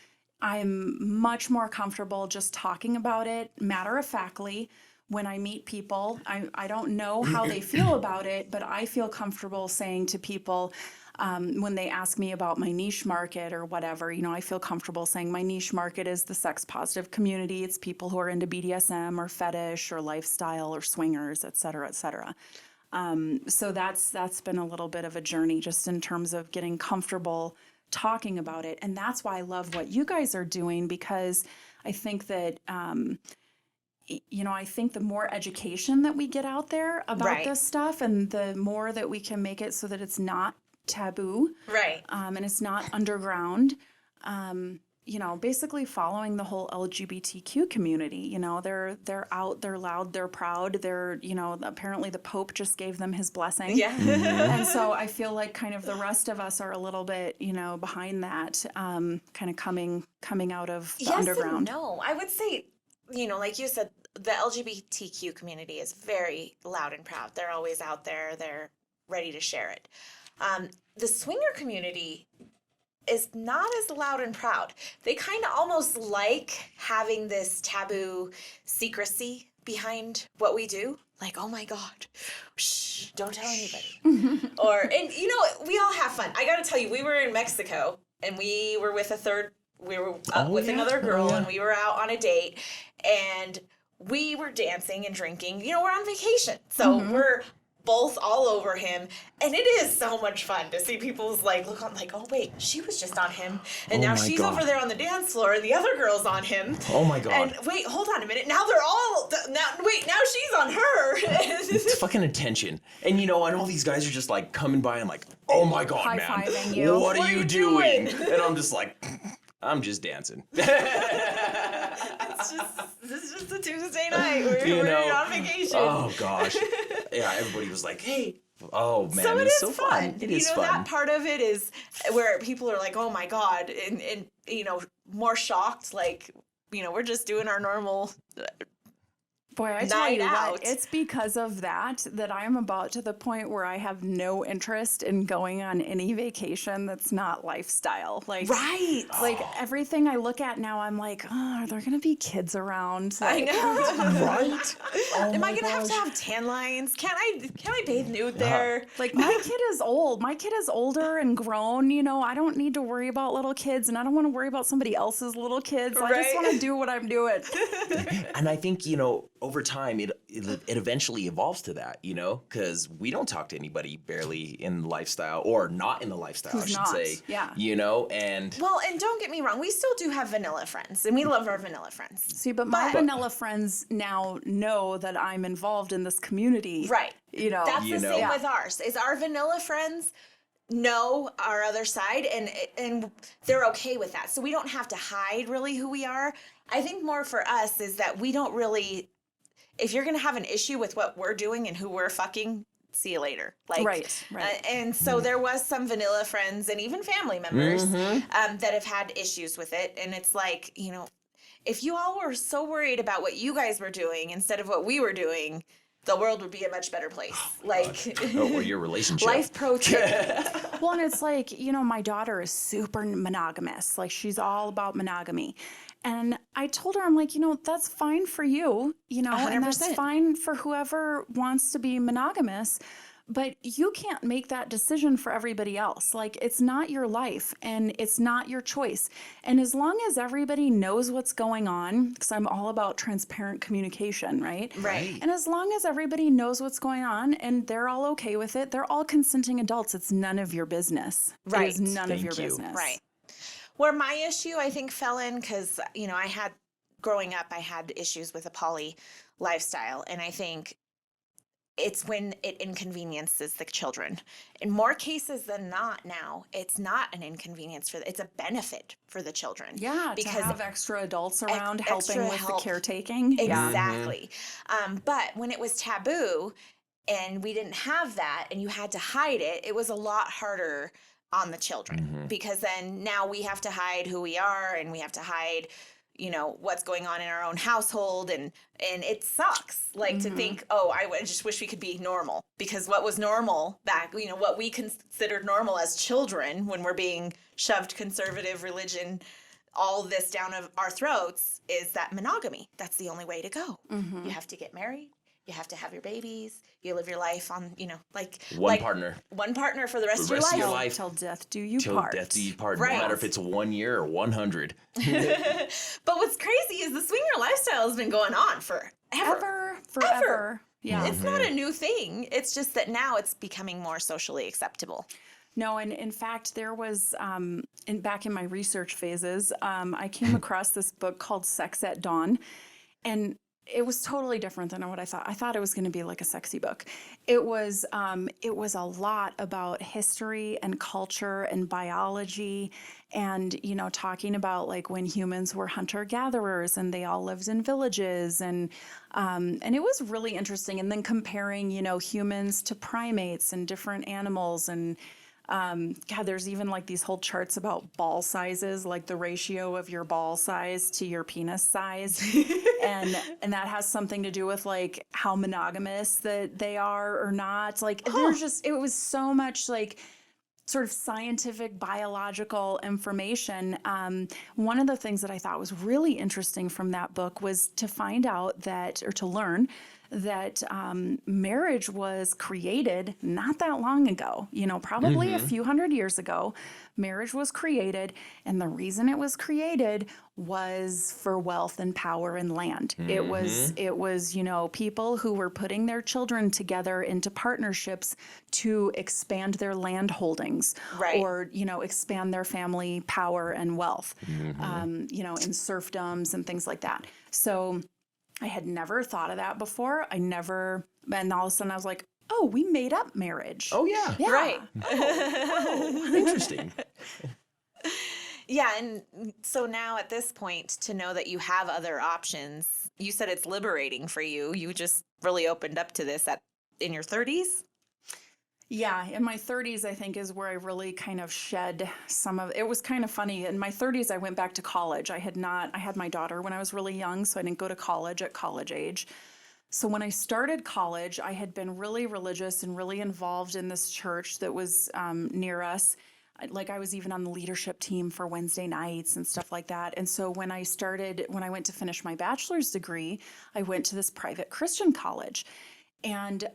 I'm much more comfortable just talking about it matter-of-factly when I meet people. I don't know how they feel about it, but I feel comfortable saying to people when they ask me about my niche market or whatever, I feel comfortable saying my niche market is the sex-positive community. It's people who are into BDSM or fetish or lifestyle or swingers, et cetera, et cetera. So that's been a little bit of a journey just in terms of getting comfortable talking about it. And that's why I love what you guys are doing, because I think that, I think the more education that we get out there about this stuff, and the more that we can make it so that it's not taboo. Right. And it's not underground. Basically following the whole LGBTQ community, they're out, they're loud, they're proud, they're, apparently the Pope just gave them his blessing. Yeah. And so I feel like kind of the rest of us are a little bit, behind that, kind of coming out of the underground. No, I would say, like you said, the LGBTQ community is very loud and proud. They're always out there. They're ready to share it. The swinger community is not as loud and proud. They kind of almost like having this taboo secrecy behind what we do. Like, oh my God, shh, don't tell anybody. We all have fun. I gotta tell you, we were in Mexico and we were with another girl, and we were out on a date, and we were dancing and drinking. We're on vacation. So we're both all over him, and it is so much fun to see people's look on, oh wait, she was just on him, and now she's over there on the dance floor, and the other girl's on him. Oh my God! And wait, hold on a minute. Now they're all now she's on her. It's fucking attention, and and all these guys are just coming by and oh my God, high-fiving man, you. what are you doing? And I'm just I'm just dancing. This is just a Tuesday night. We're on vacation. Oh gosh. Yeah, everybody was like, hey. Oh man, so it's so fun. It is fun. That part of it is where people are like, oh my God, and more shocked, we're just doing our normal Boy, I tell you what, it's because of that I'm about to the point where I have no interest in going on any vacation that's not lifestyle. Everything I look at now, I'm like, are there going to be kids around? I know. Right? Oh Am I going to have tan lines? Can I bathe nude there? My kid is old. My kid is older and grown. I don't need to worry about little kids, and I don't want to worry about somebody else's little kids. I just want to do what I'm doing. And I think, over time, it eventually evolves to that, because we don't talk to anybody barely in lifestyle, or not in the lifestyle, I should say. Yeah. And... Well, and don't get me wrong, we still do have vanilla friends, and we love our vanilla friends. See, but my vanilla friends now know that I'm involved in this community. Right. That's the same with ours. Is our vanilla friends, know our other side, and they're okay with that. So we don't have to hide really who we are. I think more for us is that we don't really, if you're going to have an issue with what we're doing and who we're fucking, see you later. Like, Right. and so there was some vanilla friends and even family members that have had issues with it. And it's like, you know, if you all were so worried about what you guys were doing instead of what we were doing, the world would be a much better place. Or your relationship. Life pro tip. Well, and it's like, you know, my daughter is super monogamous. Like, she's all about monogamy. And I told her, I'm like, you know, that's fine for you, you know, and that's 100%. fine for whoever wants to be monogamous. But you can't make that decision for everybody else. Like, it's not your life and it's not your choice. And as long as everybody knows what's going on, because I'm all about transparent communication, right? Right. And as long as everybody knows what's going on and they're all okay with it, they're all consenting adults. It's none of your business. Right. It is none of Thank your you. business. Right. Where my issue, I think, fell in because, you know, growing up, I had issues with a poly lifestyle. And I think it's when it inconveniences the children. In more cases than not now, it's not an inconvenience it's a benefit for the children. Yeah, because to have extra adults around helping extra with help. the caretaking. Yeah. Exactly. But when it was taboo and we didn't have that and you had to hide it, it was a lot harder on the children because then now we have to hide who we are and we have to hide, you know, what's going on in our own household, and it sucks like to think, oh, I just wish we could be normal, because what was normal back, you know, what we considered normal as children when we're being shoved conservative religion, all this down of our throats, is that monogamy. That's the only way to go. You have to get married. You have to have your babies. You live your life on, you know, One partner. One partner for the rest, The rest of your of your life. life. Till death do you Till part. death do you part. Right. No matter if it's 1 year or 100. But what's crazy is the swinger lifestyle has been going on forever. Forever. Yeah. It's not a new thing. It's just that now it's becoming more socially acceptable. No, and in fact, there was, back in my research phases, I came across this book called Sex at Dawn, and it was totally different than what I thought. I thought it was going to be like a sexy book. It was a lot about history and culture and biology, and you know, talking about like when humans were hunter-gatherers and they all lived in villages, and it was really interesting. And then comparing, you know, humans to primates and different animals, and God, there's even like these whole charts about ball sizes, like the ratio of your ball size to your penis size. and that has something to do with like how monogamous that they are or not. Like there's just, it was so much like sort of scientific, biological information. One of the things that I thought was really interesting from that book was to find out that, or to learn that marriage was created not that long ago, you know, probably a few hundred years ago. Marriage was created, and the reason it was created was for wealth and power and land. It was, you know, people who were putting their children together into partnerships to expand their land holdings, Right. or, you know, expand their family power and wealth, you know, in serfdoms and things like that. So I had never thought of that before. And all of a sudden I was like, oh, we made up marriage. Oh, yeah. Yeah. Right. Interesting. Yeah, and so now at this point, to know that you have other options, you said it's liberating for you. You just really opened up to this in your 30s? Yeah, in my 30s, I think, is where I really kind of shed some of it. Was kind of funny. In my 30s, I went back to college. I had my daughter when I was really young, so I didn't go to college at college age. So when I started college, I had been really religious and really involved in this church that was near us. Like I was even on the leadership team for Wednesday nights and stuff like that. And so when I went to finish my bachelor's degree, I went to this private Christian college. And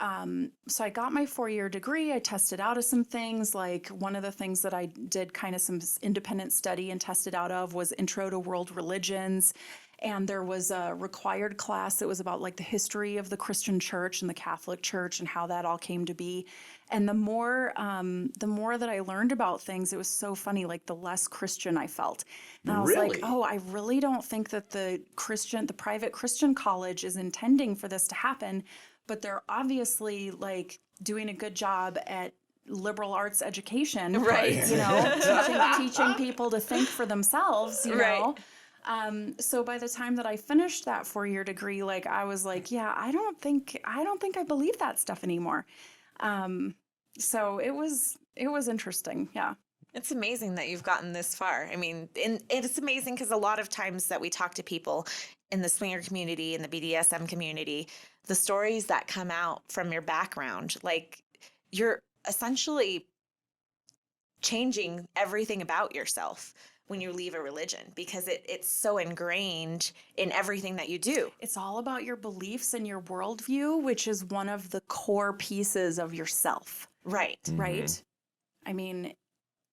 so I got my 4-year degree. I tested out of some things. Like one of the things that I did kind of some independent study and tested out of was Intro to World Religions. And there was a required class that was about like the history of the Christian church and the Catholic Church and how that all came to be. And the more that I learned about things, it was so funny, like the less Christian I felt. And I was like, Really? oh, I really don't think that the private Christian college is intending for this to happen. But they're obviously like doing a good job at liberal arts education, Right. you know, teaching people to think for themselves, you Right. know. So by the time that I finished that 4-year degree, like I was like, yeah, I don't think I believe that stuff anymore. So it was interesting. Yeah. It's amazing that you've gotten this far. I mean, and it's amazing because a lot of times that we talk to people in the swinger community, in the BDSM community, the stories that come out from your background, like you're essentially changing everything about yourself when you leave a religion because it's so ingrained in everything that you do. It's all about your beliefs and your worldview, which is one of the core pieces of yourself, Right. right? I mean,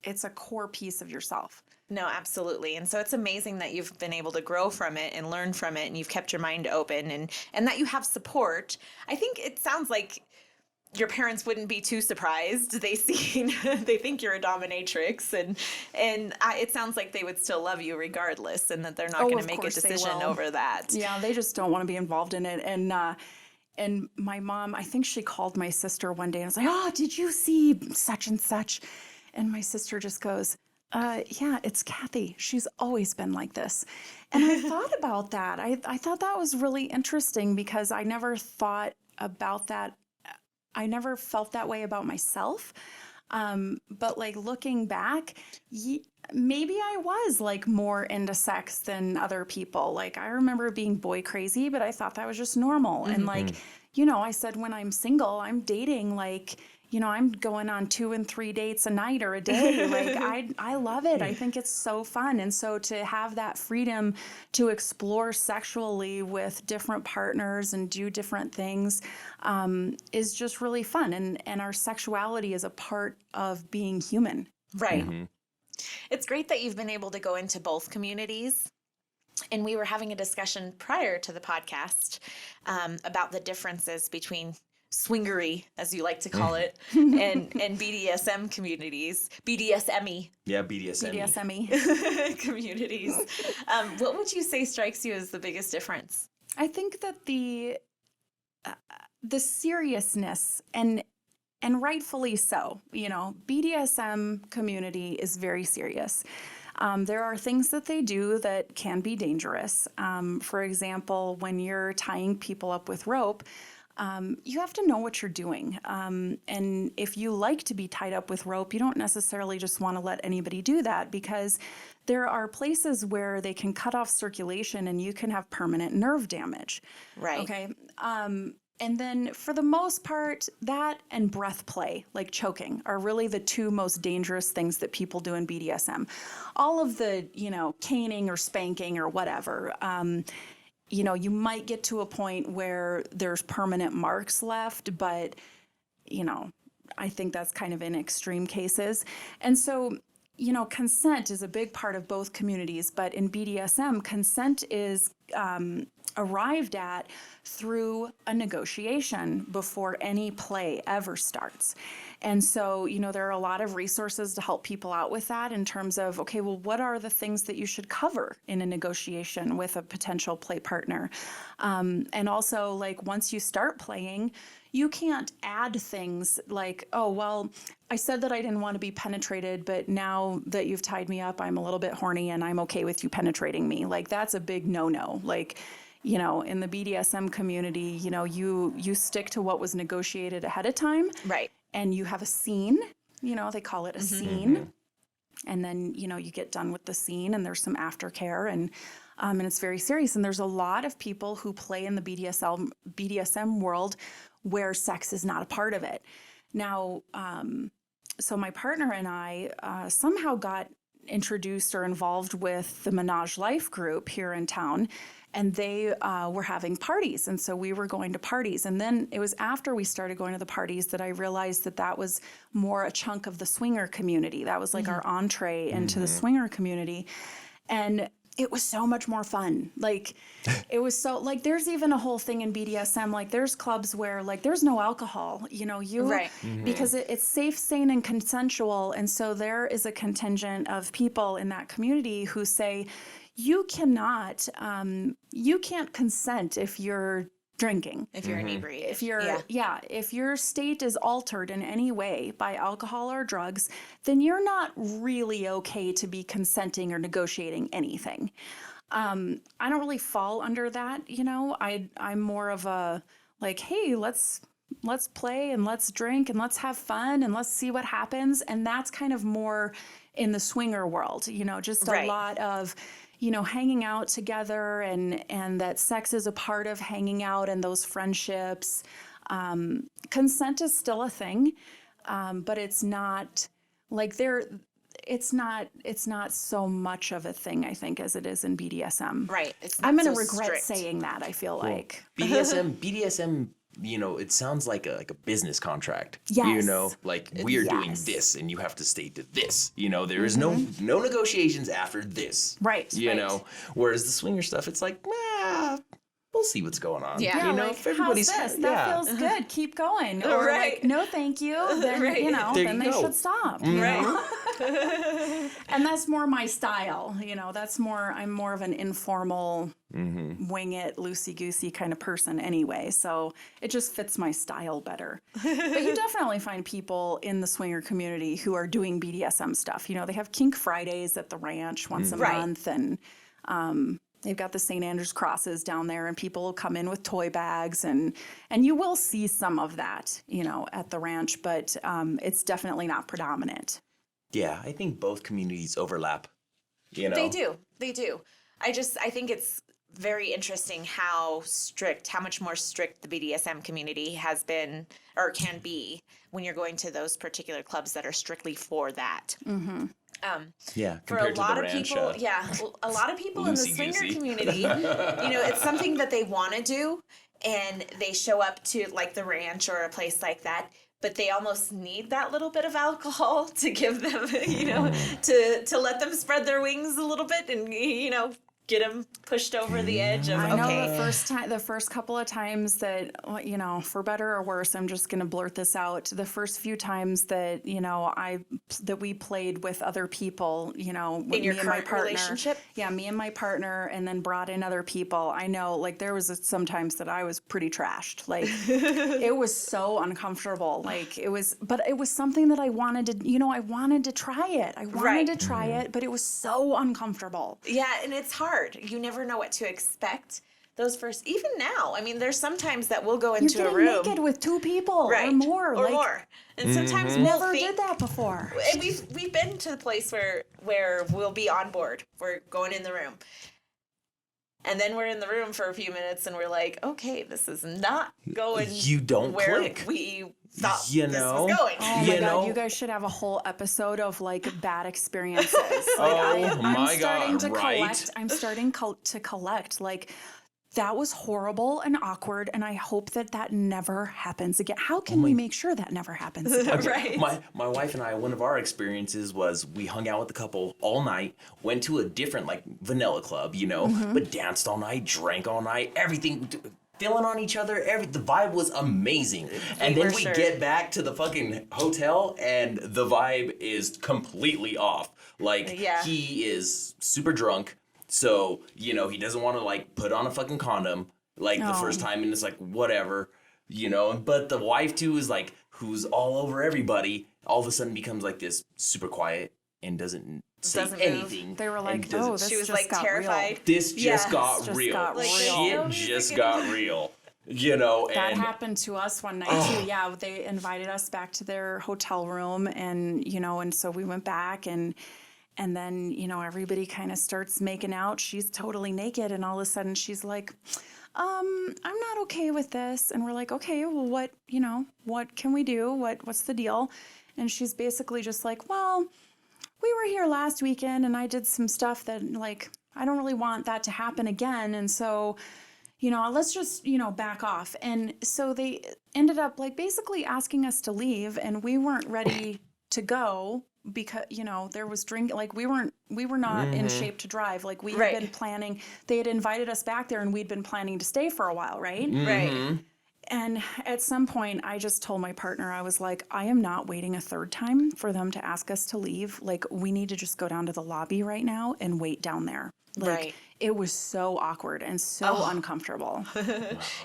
it's a core piece of yourself. No, absolutely. And so it's amazing that you've been able to grow from it and learn from it and you've kept your mind open and that you have support. I think it sounds like your parents wouldn't be too surprised. They think you're a dominatrix and it sounds like they would still love you regardless and that they're not going to of make a course they decision will. over that. Yeah, they just don't want to be involved in it. And my mom, I think she called my sister one day and was like, "Oh, did you see such and such?" And my sister just goes, yeah, it's Kathy. She's always been like this." And I thought about that. I thought that was really interesting because I never thought about that. I never felt that way about myself. But like looking back, maybe I was like more into sex than other people. Like I remember being boy crazy, but I thought that was just normal. And like, you know, I said when I'm single, I'm dating like, you know, I'm going on 2 and 3 dates a night or a day. Like I love it. I think it's so fun. And so to have that freedom to explore sexually with different partners and do different things is just really fun. And our sexuality is a part of being human. Right. It's great that you've been able to go into both communities. And we were having a discussion prior to the podcast about the differences between swingery, as you like to call it, and BDSM communities, BDSME. Yeah, BDSM. BDSME. communities. What would you say strikes you as the biggest difference? I think that the seriousness and rightfully so, you know, BDSM community is very serious. There are things that they do that can be dangerous. For example, when you're tying people up with rope, you have to know what you're doing. And if you like to be tied up with rope, you don't necessarily just want to let anybody do that because there are places where they can cut off circulation and you can have permanent nerve damage. Right. Okay. And then for the most part, that and breath play, like choking, are really the two most dangerous things that people do in BDSM. All of the, you know, caning or spanking or whatever, you know, you might get to a point where there's permanent marks left, but, you know, I think that's kind of in extreme cases. And so, you know, consent is a big part of both communities, but in BDSM, consent is arrived at through a negotiation before any play ever starts. And so, you know, there are a lot of resources to help people out with that in terms of, okay, well, what are the things that you should cover in a negotiation with a potential play partner? And also, like, once you start playing, you can't add things like, oh, well, I said that I didn't want to be penetrated, but now that you've tied me up, I'm a little bit horny and I'm okay with you penetrating me. Like, that's a big no-no. Like, you know, in the BDSM community, you know, you stick to what was negotiated ahead of time. Right. And you have a scene, you know, they call it a scene. And then, you know, you get done with the scene and there's some aftercare and it's very serious. And there's a lot of people who play in the BDSM world where sex is not a part of it. Now, so my partner and I somehow got introduced or involved with the Menage Life group here in town. And they were having parties. And so we were going to parties. And then it was after we started going to the parties that I realized that that was more a chunk of the swinger community. That was like our entree into the swinger community. And it was so much more fun. Like, it was so, like, there's even a whole thing in BDSM. Like, there's clubs where, like, there's no alcohol. You know, Right. because it's safe, sane, and consensual. And so there is a contingent of people in that community who say, you can't consent if you're drinking. If you're inebriated. If you're, if your state is altered in any way by alcohol or drugs, then you're not really okay to be consenting or negotiating anything. I don't really fall under that, you know. I'm more of a like, hey, let's play and let's drink and let's have fun and let's see what happens. And that's kind of more in the swinger world, you know, just a lot of, you know, hanging out together and that sex is a part of hanging out and those friendships. Consent is still a thing, but it's not like it's not so much of a thing, I think, as it is in BDSM. Right. I'm going to regret saying that, I feel like. BDSM, you know, it sounds like a business contract. Yes. You know, like we are doing this and you have to stay to this. You know, there is no negotiations after this. Right. You know, whereas the swinger stuff, it's like, we'll see what's going on. Yeah. You know, like, if everybody's how's this? That feels good. Keep going. Or like, no, thank you. Then, you know, There then you they go. should stop. You know? And that's more my style. You know, I'm more of an informal, wing it, loosey-goosey kind of person anyway. So it just fits my style better. But you definitely find people in the swinger community who are doing BDSM stuff. You know, they have Kink Fridays at the ranch once a month, and they've got the St. Andrew's crosses down there, and people will come in with toy bags, and you will see some of that, you know, at the ranch, but it's definitely not predominant. Yeah, I think both communities overlap. You know, They do. I think it's very interesting how much more strict the BDSM community has been or can be when you're going to those particular clubs that are strictly for that. yeah, For a compared to lot the of ranch, people, a lot of people in the swinger community, you know, it's something that they want to do, and they show up to like the ranch or a place like that, but they almost need that little bit of alcohol to give them, you know, to let them spread their wings a little bit and, you know, get them pushed over the edge of, I know okay. the first couple of times that, you know, for better or worse, I'm just going to blurt this out. The first few times that, you know, that we played with other people, you know, with In your me and my current partner. relationship? Yeah, me and my partner, and then brought in other people. I know, like, there was some times that I was pretty trashed. Like, it was so uncomfortable. Like, but it was something that I wanted to, you know, I wanted to try it. I wanted to try it, but it was so uncomfortable. Yeah, and it's hard. You never know what to expect. Those first, even now, I mean, there's sometimes that we'll go into a room. You're getting naked with two people or more. Or more. And sometimes we'll Never think, did that before. And we've been to the place where we'll be on board. We're going in the room. And then we're in the room for a few minutes and we're like, okay, this is not going You don't where click. we thought You this know? was going. Oh my God, you guys should have a whole episode of like bad experiences. Like, my God, to right? collect. I'm starting to collect. Like, that was horrible and awkward, and I hope that never happens again. How can we make sure that never happens again? Right. My wife and I, one of our experiences was we hung out with the couple all night, went to a different like vanilla club, you know, but danced all night, drank all night, everything. Feeling on each other, the vibe was amazing. And then we get back to the fucking hotel and the vibe is completely off. Like, he is super drunk. So, you know, he doesn't want to like put on a fucking condom like the first time, and it's like, whatever, you know. But the wife too is like, who's all over everybody, all of a sudden becomes like this super quiet and doesn't say anything. They were like, this She was just like got terrified. real. This just got real. Shit just got real. You know, that happened to us one night too. Yeah, they invited us back to their hotel room, and you know, and so we went back, and then, you know, everybody kind of starts making out. She's totally naked, and all of a sudden she's like, I'm not okay with this. And we're like, okay, well, what can we do? What's the deal? And she's basically just like, well, we were here last weekend and I did some stuff that, like, I don't really want that to happen again. And so, you know, let's just, you know, back off. And so they ended up like basically asking us to leave, and we weren't ready to go because, you know, there was drink, like we were not in shape to drive. Like we had been planning, they had invited us back there and we'd been planning to stay for a while, right? Right. And at some point I just told my partner, I was like, I am not waiting a third time for them to ask us to leave. Like, we need to just go down to the lobby right now and wait down there. Like, Right. it was so awkward and so uncomfortable.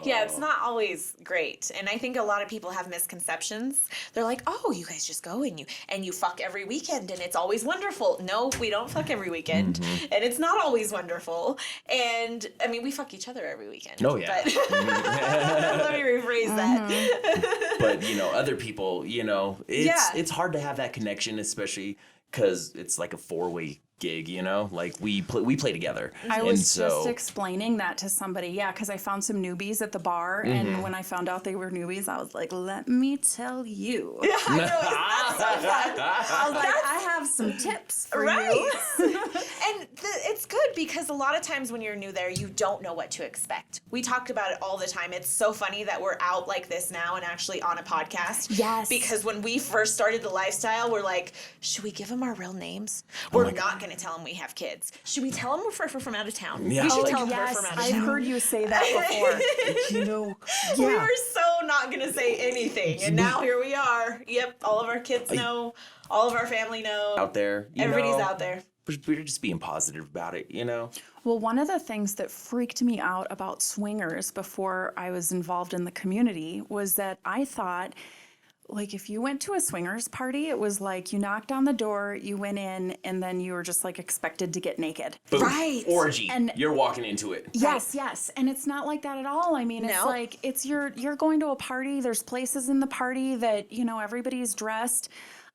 Yeah, it's not always great. And I think a lot of people have misconceptions. They're like, "Oh, you guys just go and you fuck every weekend and it's always wonderful." No, we don't fuck every weekend. And it's not always wonderful. And I mean, we fuck each other every weekend. Oh, yeah. But let me rephrase that. But other people, Yeah. it's hard to have that connection, especially because it's like a 4-way gig, like we play together. I And was so, just explaining that to somebody, because I found some newbies at the bar, and when I found out they were newbies, I was like, let me tell you. I know, it's not so fun. I was like, I have some tips for you. Right. And it's good because a lot of times when you're new there, you don't know what to expect. We talked about it all the time. It's so funny that we're out like this now and actually on a podcast. Yes. Because when we first started the lifestyle, we're like, should we give them our real names? We're not going to tell them we have kids. Should we tell them we're from out of town? Yeah. We should Oh, tell them Yes, we're from out of I've town. heard you say that before. We yeah. were so not going to say anything. And now here we are. Yep, all of our kids know. All of our family know. Out there, Everybody's out there. We're just being positive about it, Well, one of the things that freaked me out about swingers before I was involved in the community was that I thought, like, if you went to a swingers party, it was like you knocked on the door, you went in, and then you were just like expected to get naked. Boom. Right. Orgy. And- You're walking into it. Yes, and it's not like that at all. I mean, it's No. like you're going to a party. There's places in the party that everybody's dressed,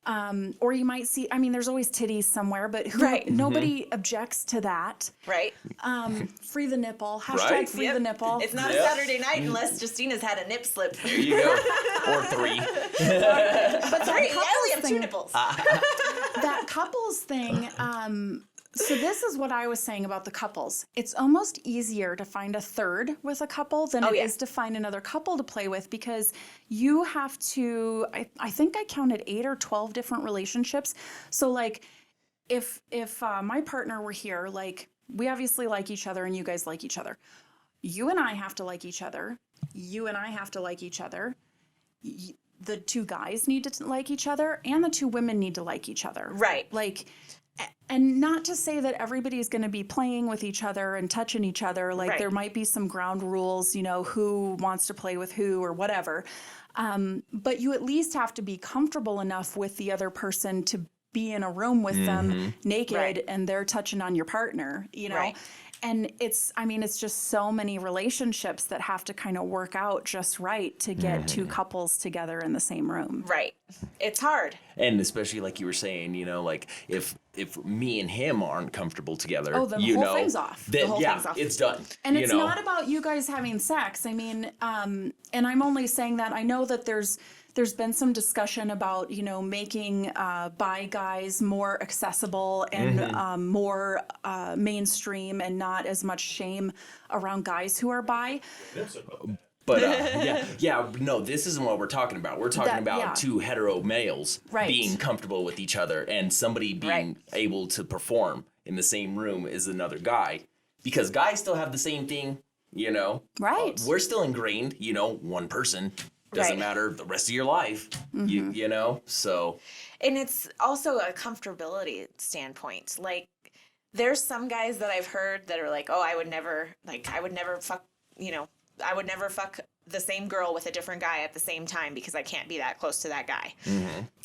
or you might see. I mean, there's always titties somewhere, but Right. nobody objects to that. Right? Free the nipple. Hashtag Right. free Yep. the nipple. It's not a Yep. Saturday night unless Justina's had a nip slip. There you go. Or 3. But Sorry, that I only have couples 2 thing, nipples. that couples thing. So this is what I was saying about the couples. It's almost easier to find a third with a couple than it is to find another couple to play with, because you have to, I think I counted 8 or 12 different relationships. So like if my partner were here, like we obviously like each other and you guys like each other. You and I have to like each other. You and I have to like each other. The 2 guys need to like each other, and the 2 women need to like each other. Right. Like, and not to say that everybody's going to be playing with each other and touching each other. Like, Right. there might be some ground rules, who wants to play with who or whatever. But you at least have to be comfortable enough with the other person to be in a room with them naked Right. and they're touching on your partner, Right. And it's just so many relationships that have to kind of work out just right to get 2 couples together in the same room. Right. It's hard. And especially like you were saying, like if me and him aren't comfortable together, Oh, the whole thing's off. Then, The whole yeah, thing's off. it's done. And it's not about you guys having sex. I mean, and I'm only saying that I know that there's been some discussion about, making bi guys more accessible and more mainstream, and not as much shame around guys who are bi. But no, this isn't what we're talking about. We're talking about 2 hetero males Right. being comfortable with each other and somebody being able to perform in the same room as another guy, because guys still have the same thing, Right. we're still ingrained, one person. Doesn't Right. matter the rest of your life, so. And it's also a comfortability standpoint. Like, there's some guys that I've heard that are like, oh, I would never fuck, I would never fuck the same girl with a different guy at the same time because I can't be that close to that guy.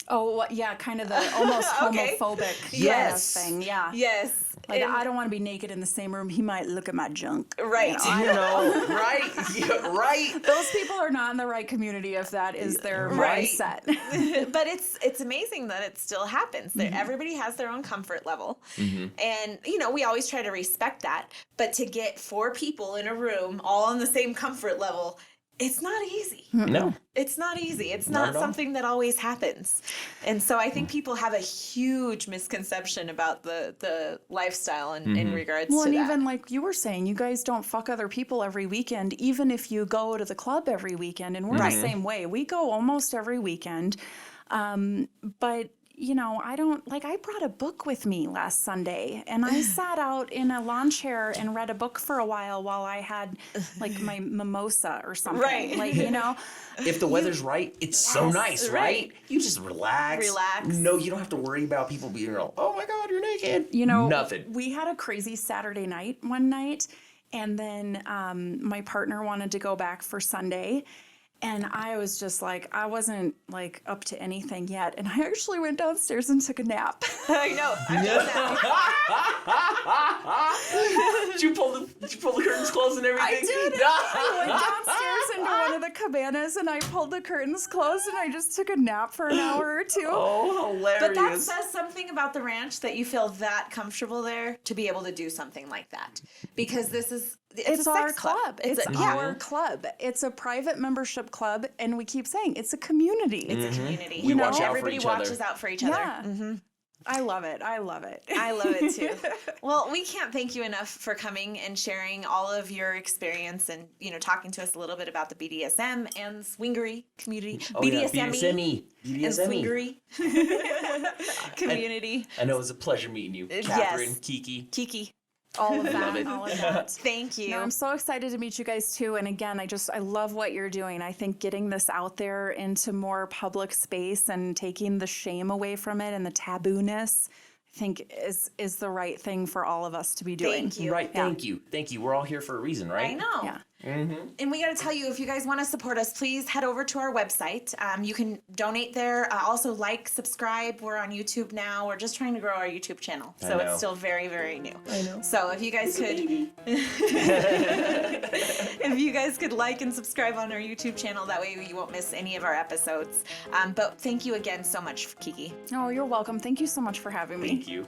Oh, yeah, kind of the almost Okay. homophobic Yes. kind of thing. Yeah. Yes. Like, And- I don't want to be naked in the same room. He might look at my junk. Right. Right? Yeah, right? Those people are not in the right community if that is their Right. mindset. But it's amazing that it still happens. Everybody has their own comfort level. And, we always try to respect that. But to get 4 people in a room all on the same comfort level, it's not easy. No. It's not easy. It's Not not at all. something that always happens. And so I think people have a huge misconception about the lifestyle in regards Well, to and that. even like you were saying, you guys don't fuck other people every weekend, even if you go to the club every weekend. And we're the same way. We go almost every weekend. But, I don't, like, I brought a book with me last Sunday, and I sat out in a lawn chair and read a book for a while I had, like, my mimosa or something. Right. Like, If the weather's right, it's so nice, right? right. You just relax. Relax. No, you don't have to worry about people being like, oh my God, you're naked. You know, Nothing. we had a crazy Saturday night one night, and then my partner wanted to go back for Sunday. And I was just like, I wasn't like up to anything yet. And I actually went downstairs and took a nap. I know. I've done that. Did you pull the curtains closed and everything? I did. I went downstairs into one of the cabanas and I pulled the curtains closed and I just took a nap for an hour or two. Oh, hilarious. But that says something about the ranch that you feel that comfortable there to be able to do something like that. Because it's a our sex club. It's our club. It's a private membership club, and we keep saying it's a community. It's a community. We watch out for everybody each other. watches out for each other. Yeah. I love it. I love it. I love it too. Well, we can't thank you enough for coming and sharing all of your experience and, talking to us a little bit about the BDSM and swingery community. Oh, BDSM-y. and swingery community. I know it was a pleasure meeting you, Catherine, Kiki. Kiki. All of Love it. that. All of that. Thank you. No, I'm so excited to meet you guys too. And again, I love what you're doing. I think getting this out there into more public space and taking the shame away from it and the taboo-ness, I think is the right thing for all of us to be doing. Thank you. Right, thank you. Thank you. We're all here for a reason, right? I know. Yeah. And we got to tell you, if you guys want to support us, please head over to our website. You can donate there. Also, subscribe. We're on YouTube now. We're just trying to grow our YouTube channel, so it's still very, very new. I know. So if you guys could, if you guys could like and subscribe on our YouTube channel, that way you won't miss any of our episodes. But thank you again so much, Kiki. Oh, you're welcome. Thank you so much for having me. Thank you.